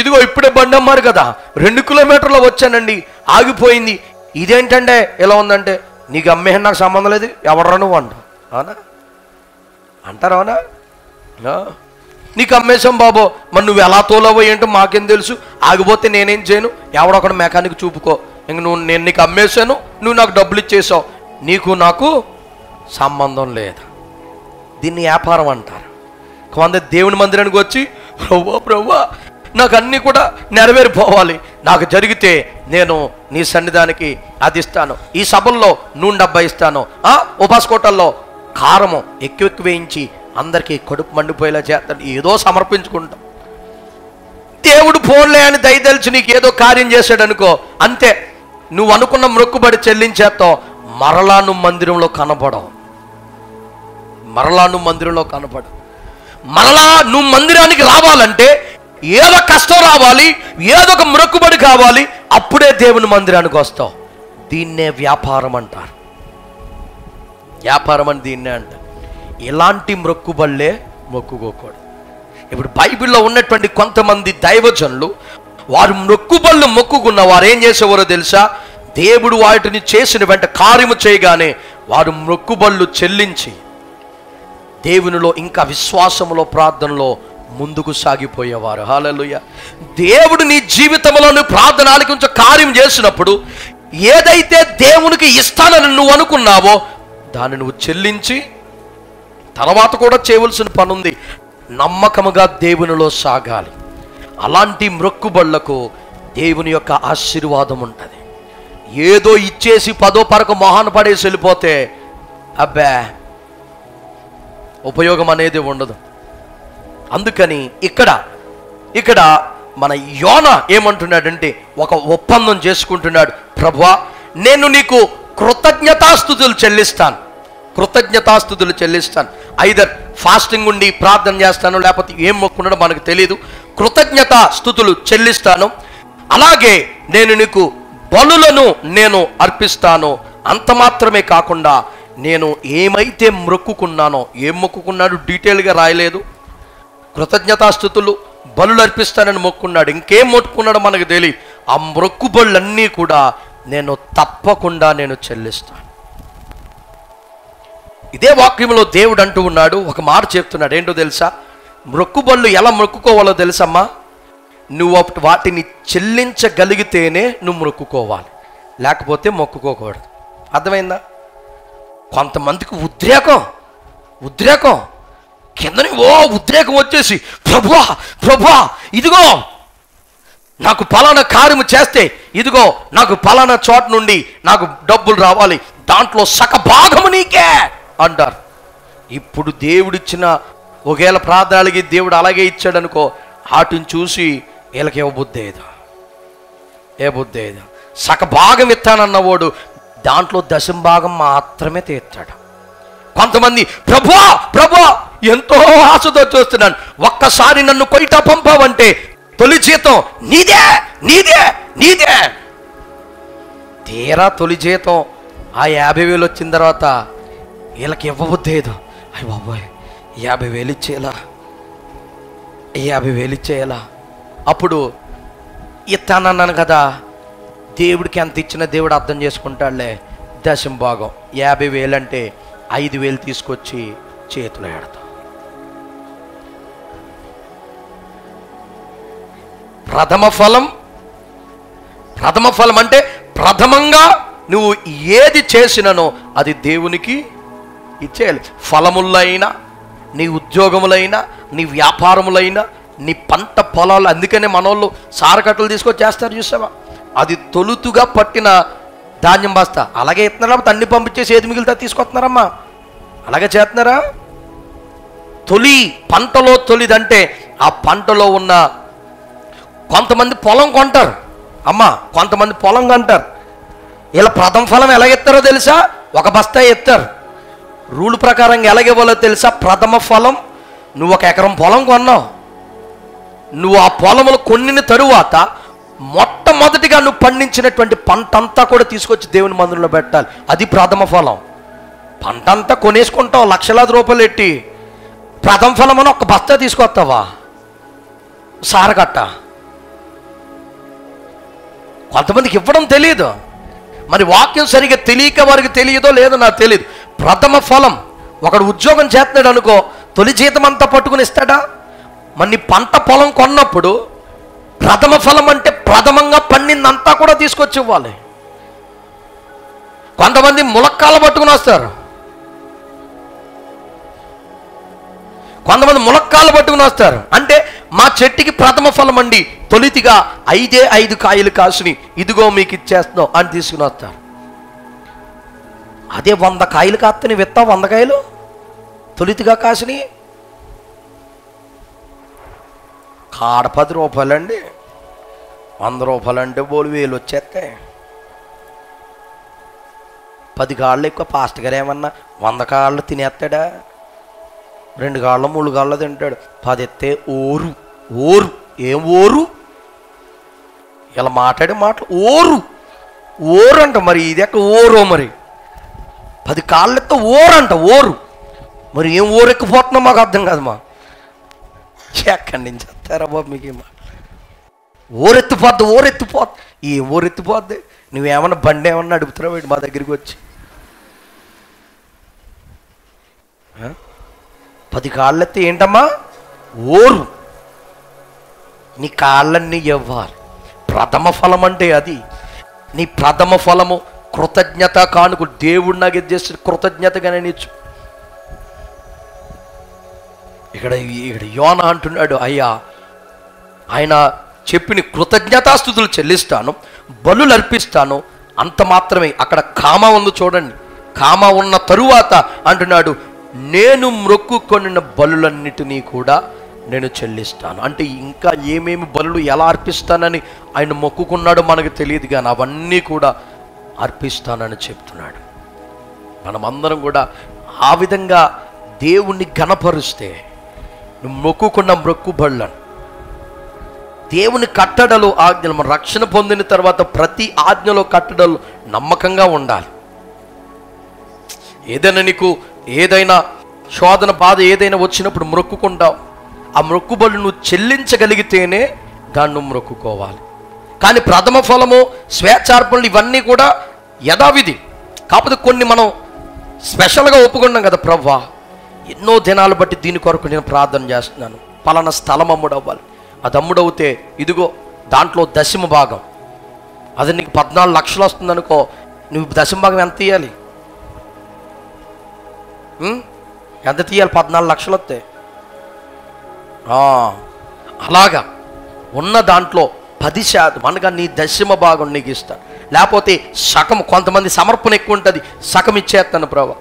ఇదిగో ఇప్పుడే బండి అమ్మారు కదా, 2 కిలోమీటర్లో వచ్చానండి, ఆగిపోయింది, ఇదేంటంటే ఎలా ఉందంటే, నీకు అమ్మే నాకు సంబంధం లేదు, ఎవడరా నువ్వు అవునా అంటారు, అవునా? నీకు అమ్మేశాం బాబో, మరి నువ్వు ఎలా తోలవో ఏంటో మాకేం తెలుసు, ఆగిపోతే నేనేం చేయను, ఎవడొకడు మెకానిక్ చూపుకో, ఇంక నేను నీకు అమ్మేశాను, నువ్వు నాకు డబ్బులు ఇచ్చేసావు, నీకు నాకు సంబంధం లేదు. దీన్ని వ్యాపారం అంటారు. కొంత దేవుని మందిరానికి వచ్చి ప్రభువా నాకు అన్నీ కూడా నెరవేరిపోవాలి, నాకు జరిగితే నేను నీ సన్నిధానికి అది ఇస్తాను, ఈ సభల్లో నూనె డబ్బా ఇస్తాను, ఉపాసకోటల్లో కారము ఎక్కువ వేయించి అందరికీ కడుపు మండిపోయేలా చేస్తాను, ఏదో సమర్పించుకుంటాం. దేవుడు ఫోన్లే అని దయదలిచి నీకు ఏదో కార్యం చేశాడు అనుకో, అంతే, నువ్వు అనుకున్న మొక్కుబడి చెల్లించేస్తావు, మరలా నువ్వు మందిరంలో కనపడవు, మరలా నువ్వు మందిరానికి రావాలంటే ఏదో కష్టం రావాలి, ఏదో ఒక మొక్కుబడి కావాలి, అప్పుడే దేవుని మందిరానికి వస్తావు. దీన్నే వ్యాపారం అంటారు. వ్యాపారం అని దీన్నే అంటారు. ఇలాంటి మొక్కుబళ్ళే మొక్కుకోకూడదు. ఇప్పుడు బైబిల్లో ఉన్నటువంటి కొంతమంది దైవజనులు వారు మొక్కుబళ్ళు మొక్కుకున్న వారు ఏం చేసేవారో తెలుసా? దేవుడు వాటిని చేసిన వెంట కార్యము చేయగానే వారు మొక్కుబళ్ళు చెల్లించి దేవునిలో ఇంకా విశ్వాసములో ప్రార్థనలో ముందుకు సాగిపోయేవారు. హల్లెలూయా. దేవుడు నీ జీవితంలో నువ్వు ప్రార్థన ఆలకించే కార్యం చేసినప్పుడు ఏదైతే దేవునికి ఇస్తానని నువ్వు అనుకున్నావో దాన్ని నువ్వు చెల్లించి తర్వాత కూడా చేయవలసిన పని ఉంది. నమ్మకముగా దేవునిలో సాగాలి. అలాంటి మొక్కుబళ్లకు దేవుని యొక్క ఆశీర్వాదం ఉంటుంది. ఏదో ఇచ్చేసి 10వ పరకు మొహాన పడేసి వెళ్ళిపోతే అబ్బా ఉపయోగం అనేది ఉండదు. అందుకని ఇక్కడ మన యోనా ఏమంటున్నాడంటే ఒక ఒప్పందం చేసుకుంటున్నాడు. ప్రభువా, నేను నీకు కృతజ్ఞతాస్తుతులు చెల్లిస్తాను. ఐదర్ ఫాస్టింగ్ ఉండి ప్రార్థన చేస్తాను, లేకపోతే ఏం మొక్కున్నాడో మనకు తెలియదు. కృతజ్ఞతాస్తుతులు చెల్లిస్తాను. అలాగే నేను నీకు బలులను నేను అర్పిస్తాను. అంత మాత్రమే కాకుండా నేను ఏమైతే మొక్కుకున్నానో, ఏం మొక్కుకున్నాడు డీటెయిల్గా రాయలేదు. కృతజ్ఞతాస్తుతులు బలులు అర్పిస్తానని మొక్కున్నాడు. ఇంకేం మొక్కుకున్నాడో మనకు తెలియదు. ఆ మొక్కుబళ్ళన్నీ కూడా నేను తప్పకుండా చెల్లిస్తాను. ఇదే వాక్యంలో దేవుడు అంటూ ఉన్నాడు. ఒక మాట చెప్తున్నాడు. ఏంటో తెలుసా? మొక్కుబళ్ళు ఎలా మొక్కుకోవాలో తెలుసమ్మా? నువ్వు వాటిని చెల్లించగలిగితేనే నువ్వు మొక్కుకోవాలి, లేకపోతే మొక్కుకోకూడదు. అర్థమైందా? కొంతమందికి ఉద్రేకం కిందని ఉద్రేకం వచ్చేసి ప్రభువా ఇదిగో నాకు పలానా కార్యము చేస్తే, ఇదిగో నాకు పలానా చోట నుండి నాకు డబ్బులు రావాలి, దాంట్లో సగభాగము నీకే అంటారు. ఇప్పుడు దేవుడిచ్చిన ఒకవేళ ప్రార్థనలకి దేవుడు అలాగే ఇచ్చాడు అనుకో, వాటిని చూసి వీళ్ళకి ఏ బుద్ధి ఏదో సగభాగం ఇస్తానన్నవాడు దాంట్లో దశంభాగం మాత్రమే తీర్చాడు. కొంతమంది ప్రభువా ఎంతో ఆశతో చూస్తున్నాను, ఒక్కసారి నన్ను కొయిట పంపావంటే తొలి జీతం నీదే. తీరా తొలి జీతం ఆ 50,000 వచ్చిన తర్వాత వీళ్ళకి ఇవ్వబుద్ధి ఏదో, అయ్య బాబోయ్ 50,000 ఇచ్చేయాలా. అప్పుడు ఇస్తానన్నాను కదా, దేవుడికి ఎంత ఇచ్చినా దేవుడు అర్థం చేసుకుంటాడులే. దశంభాగం 50,000 అంటే 5,000 తీసుకొచ్చి చేతిలో పెడతాం. ప్రథమ ఫలం అంటే ప్రథమంగా నువ్వు ఏది చేసిననో అది దేవునికి ఇచ్చేయాలి. ఫలములైనా, నీ ఉద్యోగములైనా, నీ వ్యాపారములైనా, నీ పంట పొలాలు. అందుకనే మనోళ్ళు సారకట్టలు తీసుకొచ్చి చేస్తారు చూసావా? అది తొలుతుగా పట్టిన ధాన్యం బస్తా అలాగే ఇస్తున్నారా? అన్ని పంపించేసి ఏది మిగిలితే తీసుకొస్తున్నారమ్మా, అలాగే చేస్తున్నారా? పంటలో తొలిదంటే ఆ పంటలో ఉన్న కొంతమంది పొలం కొంటారు అమ్మా, కొంతమంది పొలం కొంటారు. ఇలా ప్రథమ ఫలం ఎలాగెత్తారో తెలుసా? ఒక బస్తా ఎత్తారు. రూల్ ప్రకారంగా ఎలాగివ్వాలో తెలుసా? ప్రథమ ఫలం నువ్వు 1 ఎకరం పొలం కొన్నావు, నువ్వు ఆ పొలములు కొన్నిన తరువాత మొట్టమొదటిగా నువ్వు పండించినటువంటి పంట అంతా కూడా తీసుకొచ్చి దేవుని మందిరంలో పెట్టాలి. అది ప్రథమ ఫలం. పంట అంతా కొనేసుకుంటావు లక్షలాది రూపాయలు ఎట్టి, ప్రథమ ఫలం అని 1 బస్తా తీసుకొస్తావా? సారకట్ట. కొంతమందికి ఇవ్వడం తెలియదు. మరి వాక్యం సరిగ్గా తెలియక వారికి తెలియదో లేదో నాకు తెలియదు. ప్రథమ ఫలం ఒకడు ఉద్యోగం చేస్తున్నాడు అనుకో, తొలి జీతం అంతా పట్టుకుని ఇస్తాడా? మరి నీ పంట పొలం కొన్నప్పుడు ప్రథమ ఫలం అంటే ప్రథమంగా పండిందంతా కూడా తీసుకొచ్చి ఇవ్వాలి. కొంతమంది ములక్కాలు పట్టుకుని వస్తారు, అంటే మా చెట్టుకి ప్రథమ ఫలం అండి, తొలితిగా 5 కాయలు కాసుని ఇదిగో మీకు ఇచ్చేస్తున్నాం అని తీసుకుని వస్తారు. అదే 100 కాయలు కాస్తని విత్తా 100 కాయలు తొలితిగా కాసుని కాడ 10 రూపాయలండి, 100 రూపాయలంటే బోలు 1000 వచ్చేస్తాయి. 10 కాళ్ళు ఎక్కువ. పాస్ట్ గారు ఏమన్నా 100 కాళ్ళు తినేస్తాడా? 2 కాళ్ళు 3 కాళ్ళు తింటాడు. 10 ఎత్తే ఓరు. ఏం ఓరు? ఇలా మాట్లాడే మాటలు ఓరు అంట. మరి ఇది ఎక్క ఓరో? మరి 10 కాళ్ళు ఎత్తే ఓరు. మరి ఏం ఓరెక్కిపోతున్నా మాకు అర్థం కాదు. ఎక్కడి నుంచి వస్తారా బాబు మీకు? ఓరెత్తిపోద్ది. ఏం ఓరెత్తిపోద్ది? నువ్వేమన్నా బండి ఏమన్నా అడుగుతున్నావు మా దగ్గరికి వచ్చి? 10 కాళ్ళెత్తి ఏంటమ్మా ఓరు, నీ కాళ్ళన్నీ ఇవ్వాలి. ప్రథమ ఫలం అంటే అది. నీ ప్రథమ ఫలము కృతజ్ఞత కానుక. దేవుడు నాకు చేసిన కృతజ్ఞతగానే నీచు. ఇక్కడ యోనా అంటున్నాడు, అయ్యా ఆయన చెప్పిన కృతజ్ఞతాస్తుతులు చెల్లిస్తాను, బలులు అర్పిస్తాను, అంత మాత్రమే. అక్కడ కామ ఉంది చూడండి. కామ ఉన్న తరువాత అంటున్నాడు, నేను మొక్కుకొనిన బలులన్నిటినీ కూడా నేను చెల్లిస్తాను. అంటే ఇంకా ఏమేమి బలులు ఎలా అర్పిస్తానని ఆయన మొక్కుకున్నాడో మనకు తెలియదు, కానీ అవన్నీ కూడా అర్పిస్తానని చెప్తున్నాడు. మనమందరం కూడా ఆ విధంగా దేవుణ్ణి ఘనపరుస్తే, నువ్వు మొక్కుకున్న మొక్కుబళ్ళను, దేవుని కట్టడలు ఆజ్ఞలు, మన రక్షణ పొందిన తర్వాత ప్రతి ఆజ్ఞలో కట్టడలు నమ్మకంగా ఉండాలి. ఏదైనా నీకు ఏదైనా శోధన బాధ ఏదైనా వచ్చినప్పుడు మొక్కుకుంటావు, ఆ మొక్కుబళ్ళు నువ్వు చెల్లించగలిగితేనే దాన్ని నువ్వు మొక్కుకోవాలి. కానీ ప్రథమ ఫలము, స్వేచ్ఛార్పణలు ఇవన్నీ కూడా యథావిధి. కాకపోతే కొన్ని మనం స్పెషల్గా ఒప్పుకున్నాం కదా, ప్రభువా ఎన్నో దినాలు బట్టి దీని కొరకు నేను ప్రార్థన చేస్తున్నాను, పలానా స్థలం అమ్ముడవ్వాలి. అది అమ్ముడవుతే ఇదిగో దాంట్లో దశమ భాగం, అది నీకు 14 లక్షలు వస్తుంది అనుకో, నువ్వు దశమ భాగం ఎంత తీయాలి? ఎంత తీయాలి? 14 లక్షలు వస్తాయి. అలాగా ఉన్న దాంట్లో 10% అనగా నీ దశమ భాగం నీకు ఇస్తాను. లేకపోతే సగం, కొంతమంది సమర్పణ ఎక్కువ ఉంటుంది, సగం ఇచ్చేస్తాను ప్రభు.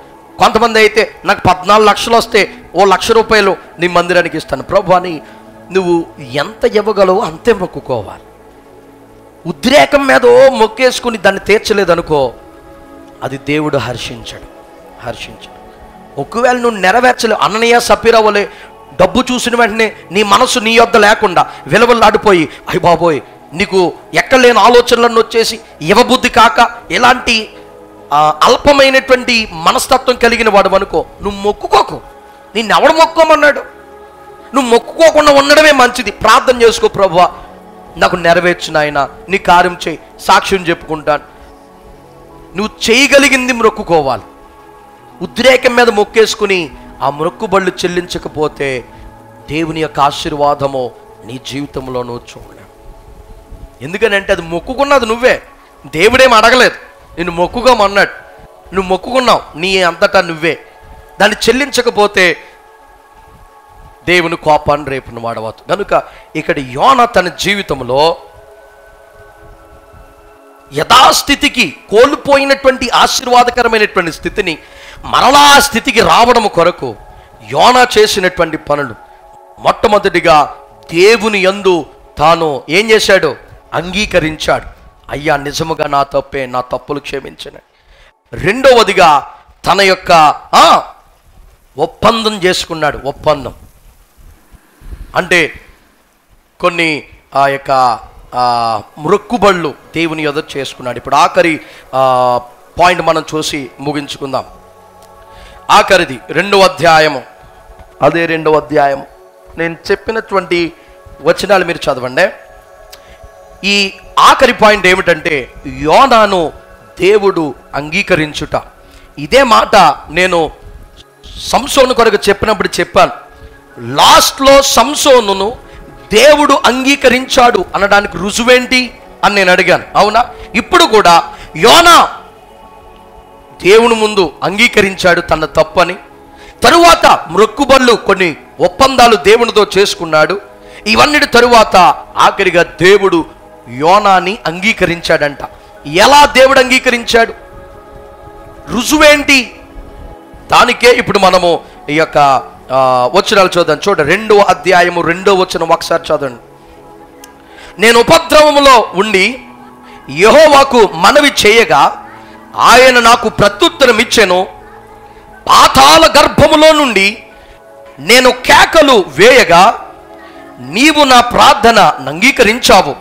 కొంతమంది అయితే నాకు 14 లక్షలు వస్తే ₹1,00,000 నీ మందిరానికి ఇస్తాను ప్రభు అని. నువ్వు ఎంత ఇవ్వగలవో అంతే మొక్కుకోవాలి. ఉద్రేకం మీద మొక్కేసుకుని దాన్ని తీర్చలేదనుకో, అది దేవుడు హర్షించడు. ఒకవేళ నువ్వు నెరవేర్చలేవు, అననీయ సపీరా వలె డబ్బు చూసిన వెంటనే నీ మనసు నీ యొద్ద లేకుండా విలవల్లాడిపోయి, అయ్య బాబోయ్ నీకు ఎక్కడలేని ఆలోచనలను వచ్చేసి ఇవ్వబుద్ధి కాక ఇలాంటి అల్పమైనటువంటి మనస్తత్వం కలిగిన వాడు అనుకో, నువ్వు మొక్కుకోకు. నిన్నెవడు మొక్కుకోమన్నాడు? నువ్వు మొక్కుకోకుండా ఉండడమే మంచిది. ప్రార్థన చేసుకో, ప్రభువా నాకు నెరవేర్చు నాయనా, నీ కార్యం చేయి, సాక్ష్యం చెప్పుకుంటాను. నువ్వు చేయగలిగింది మొక్కుకోవాలి. ఉద్రేకం మీద మొక్కేసుకుని ఆ మొక్కుబళ్ళు చెల్లించకపోతే దేవుని యొక్క ఆశీర్వాదము నీ జీవితంలో నువ్వు చూడలేవు. ఎందుకనంటే అది మొక్కుకున్నది నువ్వే, దేవుడేం అడగలేదు, నిన్ను మొక్కుకోమన్నాడు. నువ్వు మొక్కుకున్నావు నీ అంతటా నువ్వే. దాన్ని చెల్లించకపోతే దేవుని కోపాన్ని రేపును వాడవచ్చు. కనుక ఇక్కడ యోనా తన జీవితంలో యథాస్థితికి, కోల్పోయినటువంటి ఆశీర్వాదకరమైనటువంటి స్థితిని మరలా స్థితికి రావడం కొరకు యోనా చేసినటువంటి పనులు, మొట్టమొదటిగా దేవుని యందు తాను ఏం చేశాడు? అంగీకరించాడు. అయ్యా నిజముగా నా తప్పే, నా తప్పులు క్షమించను. రెండవదిగా తన యొక్క ఒప్పందం చేసుకున్నాడు. ఒప్పందం అంటే కొన్ని ఆ యొక్క మొక్కుబళ్ళు దేవుని ఎదుట చేసుకున్నాడు. ఇప్పుడు ఆఖరి పాయింట్ మనం చూసి ముగించుకుందాం. ఆఖరిది 2వ అధ్యాయము. అదే 2వ అధ్యాయం నేను చెప్పినటువంటి వచనాలు మీరు చదవండి. ఈ ఆఖరి పాయింట్ ఏమిటంటే యోనాను దేవుడు అంగీకరించుట. ఇదే మాట నేను సంసోను కొరకు చెప్పినప్పుడు చెప్పాను. లాస్ట్లో సంసోనును దేవుడు అంగీకరించాడు అనడానికి రుజువేంటి అని నేను అడిగాను, అవునా? ఇప్పుడు కూడా యోనా దేవుని ముందు అంగీకరించాడు తన తప్పని. తరువాత మొక్కుబళ్ళు, కొన్ని ఒప్పందాలు దేవునితో చేసుకున్నాడు. ఇవన్నిటి తరువాత ఆఖరిగా దేవుడు యోనాని అంగీకరించాడంట. ఎలా దేవుడు అంగీకరించాడు? రుజువేంటి? దానికే ఇప్పుడు మనము ఈ యొక్క వచనాలు చూద్దాం. చూడండి 2వ అధ్యాయము 2వ వచనం ఒకసారి చదవండి. నేను ఉపద్రవములో ఉండి యెహోవాకు మనవి చేయగా ఆయన నాకు ప్రత్యుత్తరం ఇచ్చెను. పాతాళ గర్భములో నుండి నేను కేకలు వేయగా నీవు నా ప్రార్థన అంగీకరించావు.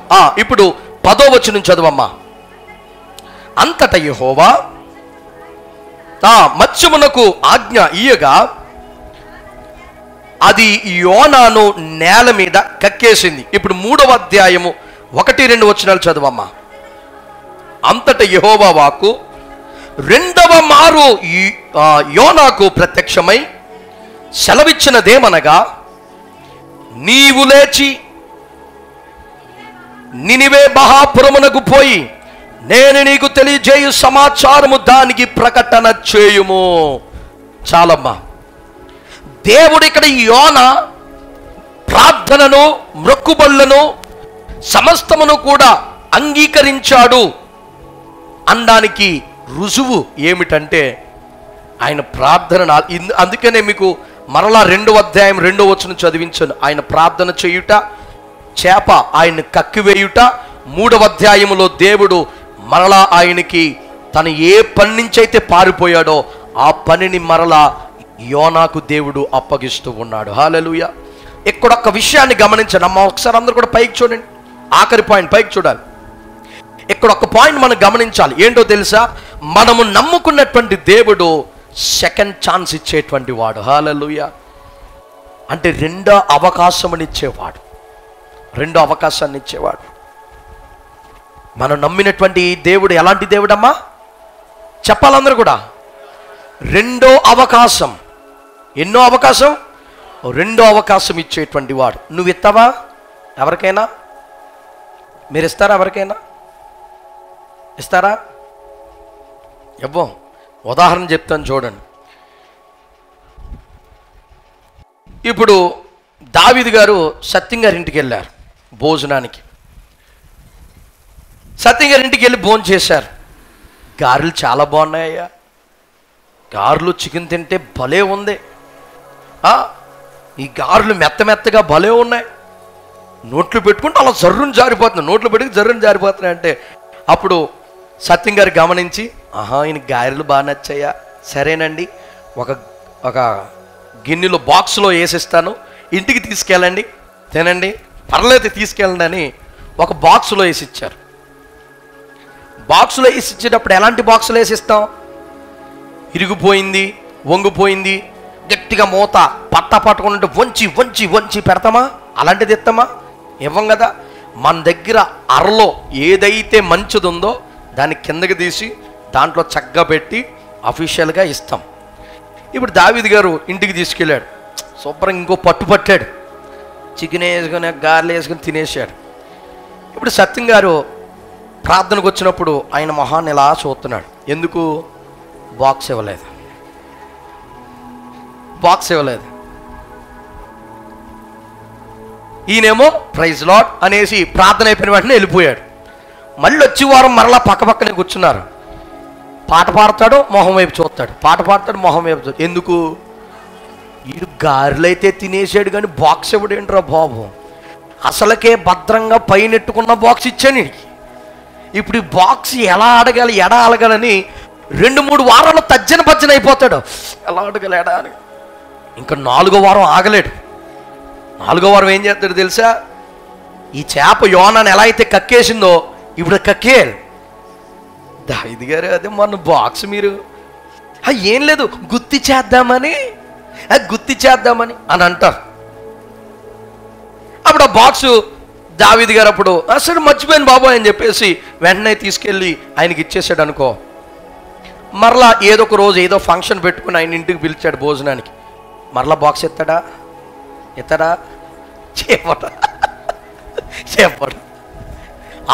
ఇప్పుడు 10వ వచనం చదవమ్మా. అంతట యెహోవా మత్స్యమునకు ఆజ్ఞ ఇయ్యగా అది యోనాను నేల మీద కక్కేసింది. ఇప్పుడు 3వ అధ్యాయము 1-2 వచనాలు చదవమ్మా. అంతట యెహోవా వాక్కు రెండవ మారు యోనాకు ప్రత్యక్షమై సెలవిచ్చినదేమనగా, నీవు లేచి నినివే మహాపురమునకు పోయి నేను నీకు తెలియజేయు సమాచారము దానికి ప్రకటన చేయుము. చాలమ్మా. దేవుడు ఇక్కడ యోన ప్రార్థనను, మ్రొక్కుబళ్లను సమస్తమును కూడా అంగీకరించాడు అనడానికి రుజువు ఏమిటంటే ఆయన ప్రార్థన. అందుకనే మీకు మరలా 2వ అధ్యాయం 2వ వచనం చదివించాను. ఆయన ప్రార్థన చేయుట, చేప ఆయన్ని కక్కివేయుట. 3వ అధ్యాయములో దేవుడు మరలా ఆయనకి తను ఏ పని నుంచి అయితే పారిపోయాడో ఆ పనిని మరలా యోనాకు దేవుడు అప్పగిస్తూ ఉన్నాడు. హల్లెలూయా. ఇక్కడ ఒక్క విషయాన్ని గమనించండి అమ్మ, ఒకసారి అందరూ కూడా పైకి చూడండి. ఆఖరి పాయింట్ పైకి చూడాలి. ఇక్కడ ఒక పాయింట్ మనం గమనించాలి. ఏంటో తెలుసా? మనము నమ్ముకున్నటువంటి దేవుడు సెకండ్ ఛాన్స్ ఇచ్చేటువంటి వాడు. హల్లెలూయా. అంటే రెండో అవకాశం ఇచ్చేవాడు, రెండో అవకాశాన్ని ఇచ్చేవాడు. మనం నమ్మినటువంటి దేవుడు ఎలాంటి దేవుడమ్మా? చెప్పాలందరూ కూడా రెండో అవకాశం. ఎన్నో అవకాశం? రెండో అవకాశం ఇచ్చేటువంటి వాడు. నువ్వు ఇస్తావా ఎవరికైనా? మీరు ఇస్తారా? ఎవరికైనా ఇస్తారా? ఇవ్వం. ఉదాహరణ చెప్తాను చూడండి. ఇప్పుడు దావీదు గారు సత్యం గారి ఇంటికి వెళ్ళారు భోజనానికి. సత్యం గారి ఇంటికి వెళ్ళి భోజనం చేశారు. గారెలు చాలా బాగున్నాయ్యా, గారెలు చికెన్ తింటే భలే ఉంది, ఈ గారెలు మెత్త మెత్తగా భలే ఉన్నాయి, నోట్లు పెట్టుకుంటే అలా జర్రుని జారిపోతున్నాయి, నోట్లు పెట్టుకుని జర్రుని జారిపోతున్నాయి అంటే అప్పుడు సత్యం గారు గమనించి, ఆహా ఈయన గారెలు బాగా నచ్చాయా, సరేనండి ఒక గిన్నెలో బాక్స్లో వేసిస్తాను, ఇంటికి తీసుకెళ్ళండి, తినండి, పర్లేదు తీసుకెళ్ళండి అని ఒక బాక్స్లో వేసి ఇచ్చారు. బాక్స్లో వేసి ఇచ్చేటప్పుడు ఎలాంటి బాక్స్లో వేసి ఇస్తాం? ఇరిగిపోయింది, వంగిపోయింది, గట్టిగా మూత పట్టుకుంటే వంచి వంచి వంచి పెడతామా? అలాంటిది ఇస్తామా? ఇవ్వం కదా. మన దగ్గర అరలో ఏదైతే మంచిది ఉందో దాన్ని కిందకి తీసి దాంట్లో చక్కగా పెట్టి అఫీషియల్గా ఇస్తాం. ఇప్పుడు దావీదు గారు ఇంటికి తీసుకెళ్ళాడు, శుభ్రంగా ఇంకో పట్టాడు, చికెన్ వేసుకొని గారెలు వేసుకొని తినేసాడు. ఇప్పుడు సత్యం గారు ప్రార్థనకు వచ్చినప్పుడు ఆయన మొహాన్ని ఇలా చూస్తున్నాడు. ఎందుకు? బాక్స్ ఇవ్వలేదు, బాక్స్ ఇవ్వలేదు. ఈయనేమో ప్రైజ్ లార్డ్ అనేసి ప్రార్థన అయిపోయిన వెంటనే వెళ్ళిపోయాడు. మళ్ళీ వచ్చి వారం మరలా పక్కనే కూర్చున్నారు. పాట పాడతాడు, మొహం వైపు చూస్తాడు, పాట పాడతాడు, మొహం వైపు చూస్తాడు. ఎందుకు? వీడు గారెలైతే తినేసాడు కానీ బాక్స్ ఇవ్వడేంట్రా బాబు, అసలకే భద్రంగా పైనెట్టుకున్న బాక్స్ ఇచ్చాను వీడికి, ఇప్పుడు ఈ బాక్స్ ఎలా అడగాలని 2-3 వారాలు తజ్జన భజ్జన అయిపోతాడు. ఎలా అడగాలి ఎడా అని. ఇంకా 4వ వారం ఆగలేడు. 4వ వారం ఏం చేస్తాడు తెలుసా? ఈ చేప యోనాన్ని ఎలా అయితే కక్కేసిందో ఇప్పుడు కక్కేయాలి. దావీదు గారు అదే మొన్న బాక్స్ మీరు ఏం లేదు గుత్తి చేద్దామని అని అంటారు. అప్పుడు ఆ బాక్సు దావీదు గారు అప్పుడు అసలు మర్చిపోయాను బాబు అని చెప్పేసి వెంటనే తీసుకెళ్ళి ఆయనకి ఇచ్చేసాడు అనుకో. మరలా ఏదో ఒక రోజు ఏదో ఫంక్షన్ పెట్టుకుని ఆయన ఇంటికి పిలిచాడు భోజనానికి, మరలా బాక్స్ ఎత్తాడా? చెప్పడు.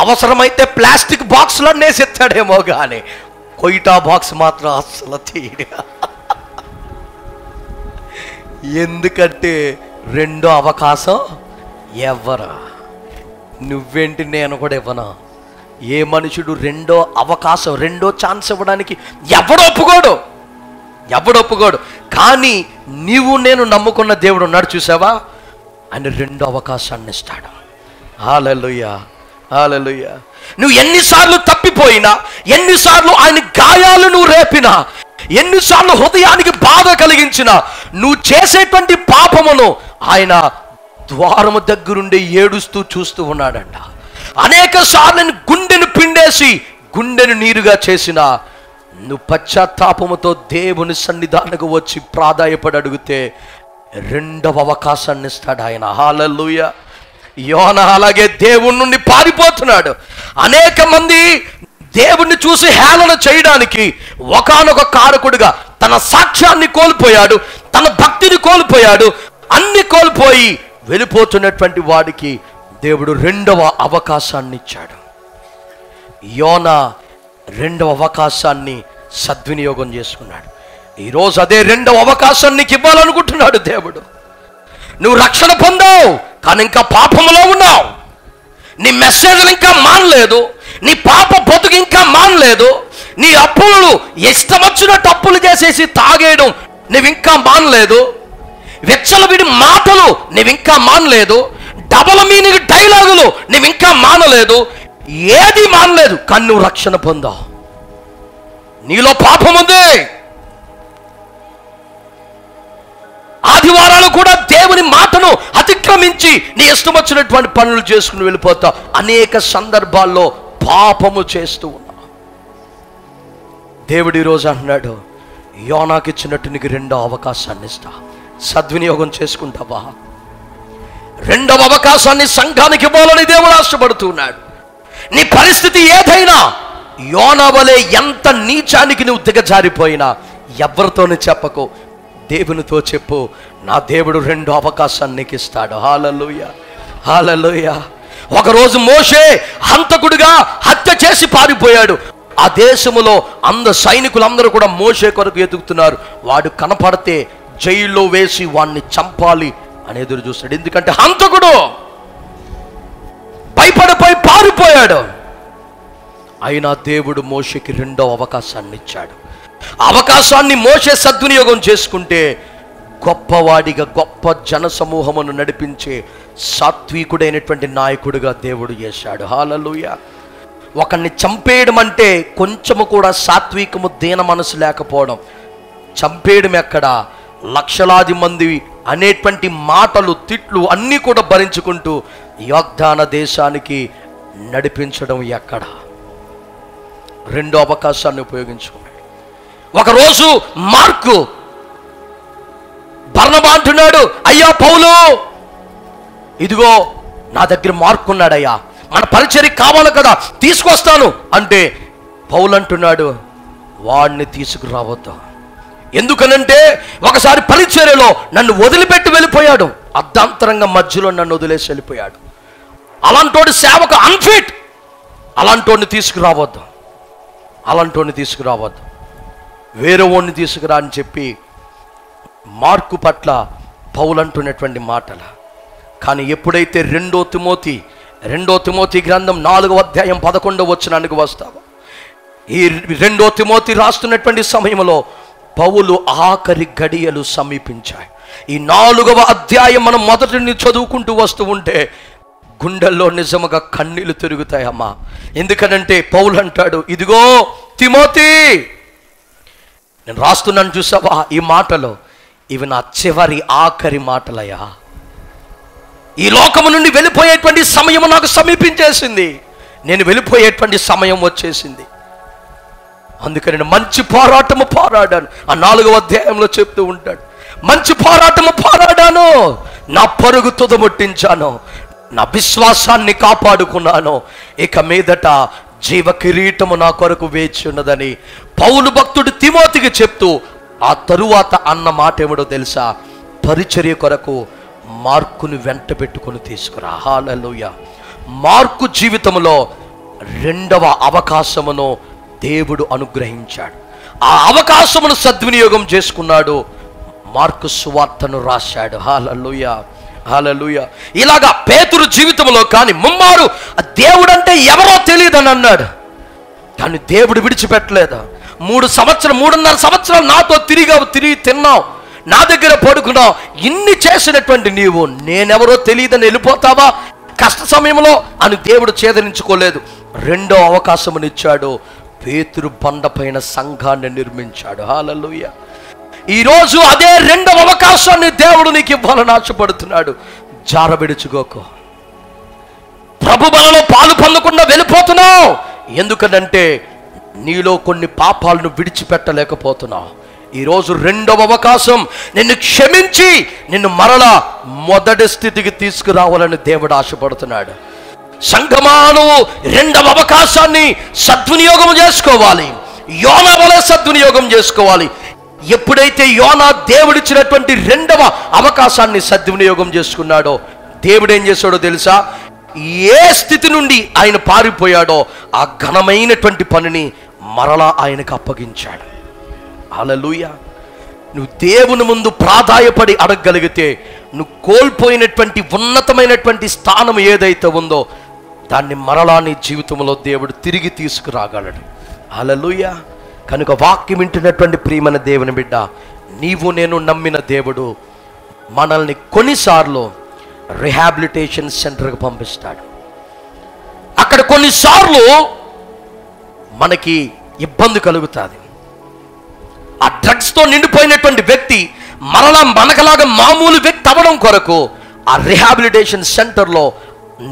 అవసరమైతే ప్లాస్టిక్ బాక్స్లో నేసెత్తాడేమో కానీ కొయిటా బాక్స్ మాత్రం అస్సలు తీయడు. ఎందుకంటే రెండో అవకాశం ఎవరా? నువ్వేంటి, నేను కూడా ఇవ్వనా? ఏ మనుషుడు రెండో అవకాశం, రెండో ఛాన్స్ ఇవ్వడానికి ఎవడు ఒప్పుకోడు. కానీ నీవు నేను నమ్ముకున్న దేవుడు ఉన్నాడు చూసావా, ఆయన రెండో అవకాశాన్ని ఇస్తాడు. హల్లెలూయా, హల్లెలూయా. నువ్వు ఎన్నిసార్లు తప్పిపోయినా, ఎన్నిసార్లు ఆయన గాయాలు నువ్వు రేపినా, ఎన్నిసార్లు హృదయానికి బాధ కలిగించినా, నువ్వు చేసేటువంటి పాపమును ఆయన ద్వారము దగ్గరుండి ఏడుస్తూ చూస్తూ ఉన్నాడంట. అనేక సార్లు గుండెను పిండేసి గుండెను నీరుగా చేసిన నువ్వు పశ్చాత్తాపముతో దేవుని సన్నిధానకు వచ్చి ప్రాధాయపడి అడిగితే రెండవ అవకాశాన్ని ఇస్తాడు ఆయన. హల్లెలూయా. యోనా అలాగే దేవుని నుండి పారిపోతున్నాడు. అనేక మంది దేవుణ్ణి చూసి హేళన చేయడానికి ఒకానొక కారకుడిగా తన సాక్ష్యాన్ని కోల్పోయాడు, తన భక్తిని కోల్పోయాడు. అన్ని కోల్పోయి వెళ్ళిపోతున్నటువంటి వాడికి దేవుడు రెండవ అవకాశాన్ని ఇచ్చాడు. యోనా రెండవ అవకాశాన్ని సద్వినియోగం చేసుకున్నాడు. ఈరోజు అదే రెండవ అవకాశాన్ని నీకు ఇవ్వాలనుకుంటున్నాడు దేవుడు. నువ్వు రక్షణ పొందావు, కానీ ఇంకా పాపములో ఉన్నావు. నీ మెసేజ్లు ఇంకా మానలేదు, నీ పాప బతుకు ఇంకా మానలేదు. నీ అప్పులు ఇష్టం వచ్చినట్టు అప్పులు చేసేసి తాగేయడం నువ్వు ఇంకా మానలేదు. వెచ్చలవిడి మాటలు నువ్వు ఇంకా మానలేదు. డబల్ మీనింగ్ డైలాగులు నువ్వు ఇంకా మానలేదు. ఏది మానలేదు, కానీ నువ్వు రక్షణ పొందావు. నీలో పాపం ఉంది. ఆదివారాలు కూడా దేవుని మాటను అతిక్రమించి నీ ఇష్టం వచ్చినటువంటి పనులు చేసుకుని వెళ్ళిపోతావు. అనేక సందర్భాల్లో పాపము చేస్తూ ఉన్నావు. దేవుడు ఈరోజు అంటున్నాడు, యోనాకి ఇచ్చినట్టు నీకు రెండో అవకాశాన్ని ఇస్తా, సద్వినియోగం చేసుకుంటావా? రెండవ అవకాశాన్ని సంఘానికి ఇవ్వాలని దేవుడు ఆశపడుతున్నాడు. నీ పరిస్థితి ఏదైనా యోనా వలె ఎంత నీచానికి నువ్వు దిగజారిపోయినా ఎవరితోనూ చెప్పకు, దేవునితో చెప్పు. నా దేవుడు రెండో అవకాశాన్ని నీకు ఇస్తాడు. హల్లెలూయా, హల్లెలూయా. ఒకరోజు మోషే హంతకుడిగా హత్య చేసి పారిపోయాడు. ఆ దేశములో సైనికులందరూ కూడా మోషే కొరకు ఎదుగుతున్నారు. వాడు కనపడితే జైల్లో వేసి వాడిని చంపాలి అని ఎదురు చూస్తాడు. ఎందుకంటే హంతకుడు భయపడిపోయి పారిపోయాడు. అయినా దేవుడు మోషేకి రెండో అవకాశాన్ని ఇచ్చాడు. అవకాశాన్ని మోషే సద్వినియోగం చేసుకుంటే గొప్పవాడిగా గొప్ప జన సమూహమును నడిపించే సాత్వికుడైనటువంటి నాయకుడిగా దేవుడు చేశాడు. హల్లెలూయా. ఒకరిని చంపేయడం అంటే కొంచెము కూడా సాత్వికము దీన మనసు లేకపోవడం. చంపేయడం ఎక్కడ? లక్షలాది మంది అనేటువంటి మాటలు తిట్లు అన్నీ కూడా భరించుకుంటూ వాగ్దాన దేశానికి నడిపించడం ఎక్కడ? రెండో అవకాశాన్ని ఉపయోగించుకున్నాడు. ఒకరోజు మార్కు బర్నబా అంటున్నాడు, అయ్యా పౌలు, ఇదిగో నా దగ్గర మార్కు ఉన్నాడయ్యా, మన పరిచర్యకి కావాలి కదా, తీసుకొస్తాను అంటే పౌలు అంటున్నాడు, వాడిని తీసుకురావద్దు. ఎందుకనంటే ఒకసారి పరిచర్యలో నన్ను వదిలిపెట్టి వెళ్ళిపోయాడు, అర్ధాంతరంగా మధ్యలో నన్ను వదిలేసి వెళ్ళిపోయాడు. అలాంటోడి సేవకు అన్ఫిట్. అలాంటోడిని తీసుకురావద్దు, అలాంటోడిని తీసుకురావద్దు, వేరే వాడిని తీసుకురా అని చెప్పి మార్కు పట్ల పౌలు అంటున్నటువంటి మాటలు. కానీ ఎప్పుడైతే రెండో తిమోతి గ్రంథం 4వ అధ్యాయం 11వ వచనానికి వస్తావు, ఈ రెండో తిమోతి రాస్తున్నటువంటి సమయంలో పౌలు ఆఖరి గడియలు సమీపించాయి. ఈ 4వ అధ్యాయం మనం మొదటిని చదువుకుంటూ వస్తూ ఉంటే గుండెల్లో నిజముగా కన్నీళ్లు తిరుగుతాయమ్మా. ఎందుకనంటే పౌలు అంటాడు, ఇదిగో తిమోతి, నేను రాస్తున్నాను చూసావా ఈ మాటలు, ఇవి నా చివరి ఆఖరి మాటలయ్యా. ఈ లోకము నుండి వెళ్ళిపోయేటువంటి సమయం నాకు సమీపించేసింది, నేను వెళ్ళిపోయేటువంటి సమయం వచ్చేసింది. అందుకని నేను మంచి పోరాటము పోరాడాను. ఆ 4వ అధ్యాయంలో చెప్తూ ఉంటాడు, మంచి పోరాటము పోరాడాను, నా పరుగు తుదముట్టించాను, నా విశ్వాసాన్ని కాపాడుకున్నాను, ఇక మీదట జీవ కిరీటము నా కొరకు వేచి ఉన్నదని పౌలు భక్తుడు తిమోతికి చెప్తూ ఆ తరువాత అన్న మాట ఏమిటో తెలుసా? పరిచర్య కొరకు మార్కును వెంట పెట్టుకుని తీసుకురా. హల్లెలూయా. మార్కు జీవితంలో రెండవ అవకాశమును దేవుడు అనుగ్రహించాడు. ఆ అవకాశమును సద్వినియోగం చేసుకున్నాడు, మార్కు సువార్తను రాశాడు. హల్లెలూయా, హల్లెలూయా. ఇలాగా పేతురు జీవితంలో కానీ ముమ్మారు దేవుడంటే ఎవరో తెలియదని అన్నాడు, కానీ దేవుడు విడిచిపెట్టలేదు. 3.5 సంవత్సరాలు నాతో తిరిగి తిన్నావు, నా దగ్గర పడుకున్నావు, ఇన్ని చేసినటువంటి నీవు నేనెవరో తెలియదని వెళ్ళిపోతావా కష్ట సమయంలో అని దేవుడు ఛేదరించుకోలేదు. రెండో అవకాశమునిచ్చాడు, పేతురు బండ పైన సంఘాన్ని నిర్మించాడు. హల్లెలూయా. ఈరోజు అదే రెండవ అవకాశాన్ని దేవుడు నీకు ఇవ్వాలని ఆశపడుతున్నాడు. జారబిడుచుకోకు. ప్రభు బలలో పాలు పొందకుండా వెళ్ళిపోతున్నావు. ఎందుకనంటే నీలో కొన్ని పాపాలను విడిచిపెట్టలేకపోతున్నావు. ఈరోజు రెండవ అవకాశం నిన్ను క్షమించి నిన్ను మరలా మొదటి స్థితికి తీసుకురావాలని దేవుడు ఆశపడుతున్నాడు. సంఘమా నువ్వు రెండవ అవకాశాన్ని సద్వినియోగం చేసుకోవాలి. యోనా వలె సద్వినియోగం చేసుకోవాలి. ఎప్పుడైతే యోనా దేవుడిచ్చినటువంటి రెండవ అవకాశాన్ని సద్వినియోగం చేసుకున్నాడో, దేవుడు ఏం చేశాడో తెలుసా? ఏ స్థితి నుండి ఆయన పారిపోయాడో ఆ ఘనమైనటువంటి పనిని మరలా ఆయనకు అప్పగించాడు. హల్లెలూయా. నువ్వు దేవుని ముందు ప్రాధాయపడి అడగగలిగితే నువ్వు కోల్పోయినటువంటి ఉన్నతమైనటువంటి స్థానం ఏదైతే ఉందో దాన్ని మరలా నీ జీవితంలో దేవుడు తిరిగి తీసుకురాగలడు. హల్లెలూయా. కనుక వాక్యం వింటున్నటువంటి ప్రియమైన దేవుని బిడ్డ, నీవు నేను నమ్మిన దేవుడు మనల్ని కొన్నిసార్లు రిహాబిలిటేషన్ సెంటర్కి పంపిస్తాడు. అక్కడ కొన్నిసార్లు మనకి ఇబ్బంది కలుగుతుంది. ఆ డ్రగ్స్తో నిండిపోయినటువంటి వ్యక్తి మరలా మనకలాగా మామూలు వ్యక్తి అవ్వడం కొరకు ఆ రిహాబిలిటేషన్ సెంటర్లో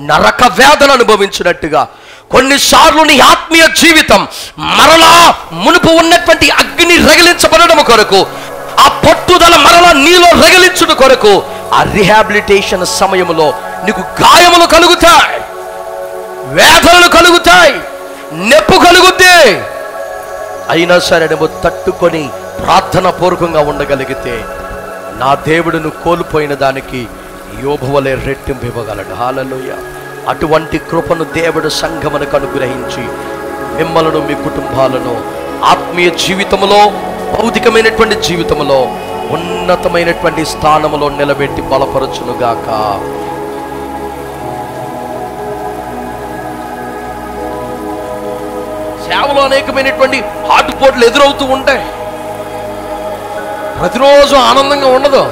నరక వేదన అనుభవించినట్టుగా కొన్నిసార్లు నీ ఆత్మీయ జీవితం మరలా మునుపు ఉన్నటువంటి అగ్ని రగిలించబడడం కొరకు, ఆ పట్టుదల మరలా నీలో రగిలించుట కొరకు ఆ రిహాబిలిటేషన్ సమయంలో నీకు గాయములు కలుగుతాయి, వేదనలు కలుగుతాయి, నొప్పి కలుగుద్ది. అయినా సరే నువ్వు తట్టుకొని ప్రార్థన పూర్వకంగా ఉండగలిగితే నా దేవుడును కోల్పోయిన దానికి యోబు వలె రెట్టింపు ఇవ్వగలడు. హల్లెలూయా. అటువంటి కృపను దేవుడు సంఘమునకు అనుగ్రహించి మిమ్మలను, మీ కుటుంబాలను ఆత్మీయ జీవితంలో, భౌతికమైనటువంటి జీవితంలో ఉన్నతమైనటువంటి స్థానంలో నిలబెట్టి బలపరచునుగాక. సేవలో అనేకమైనటువంటి ఆటుపోట్లు ఎదురవుతూ ఉంటాయి. ప్రతిరోజు ఆనందంగా ఉండదు.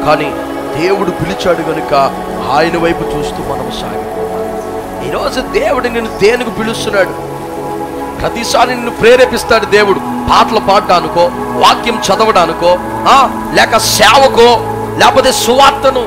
కానీ దేవుడు పిలిచాడు కనుక ఆయన వైపు చూస్తూ మనం సాగిపోవాలి. ఈరోజు దేవుడు నిన్ను దేనికి పిలుస్తున్నాడు? ప్రతిసారి నిన్ను ప్రేరేపిస్తాడు దేవుడు. పాటలు పాడడానికో, వాక్యం చదవడానికో, లేక సేవకో, లేకపోతే సువార్తను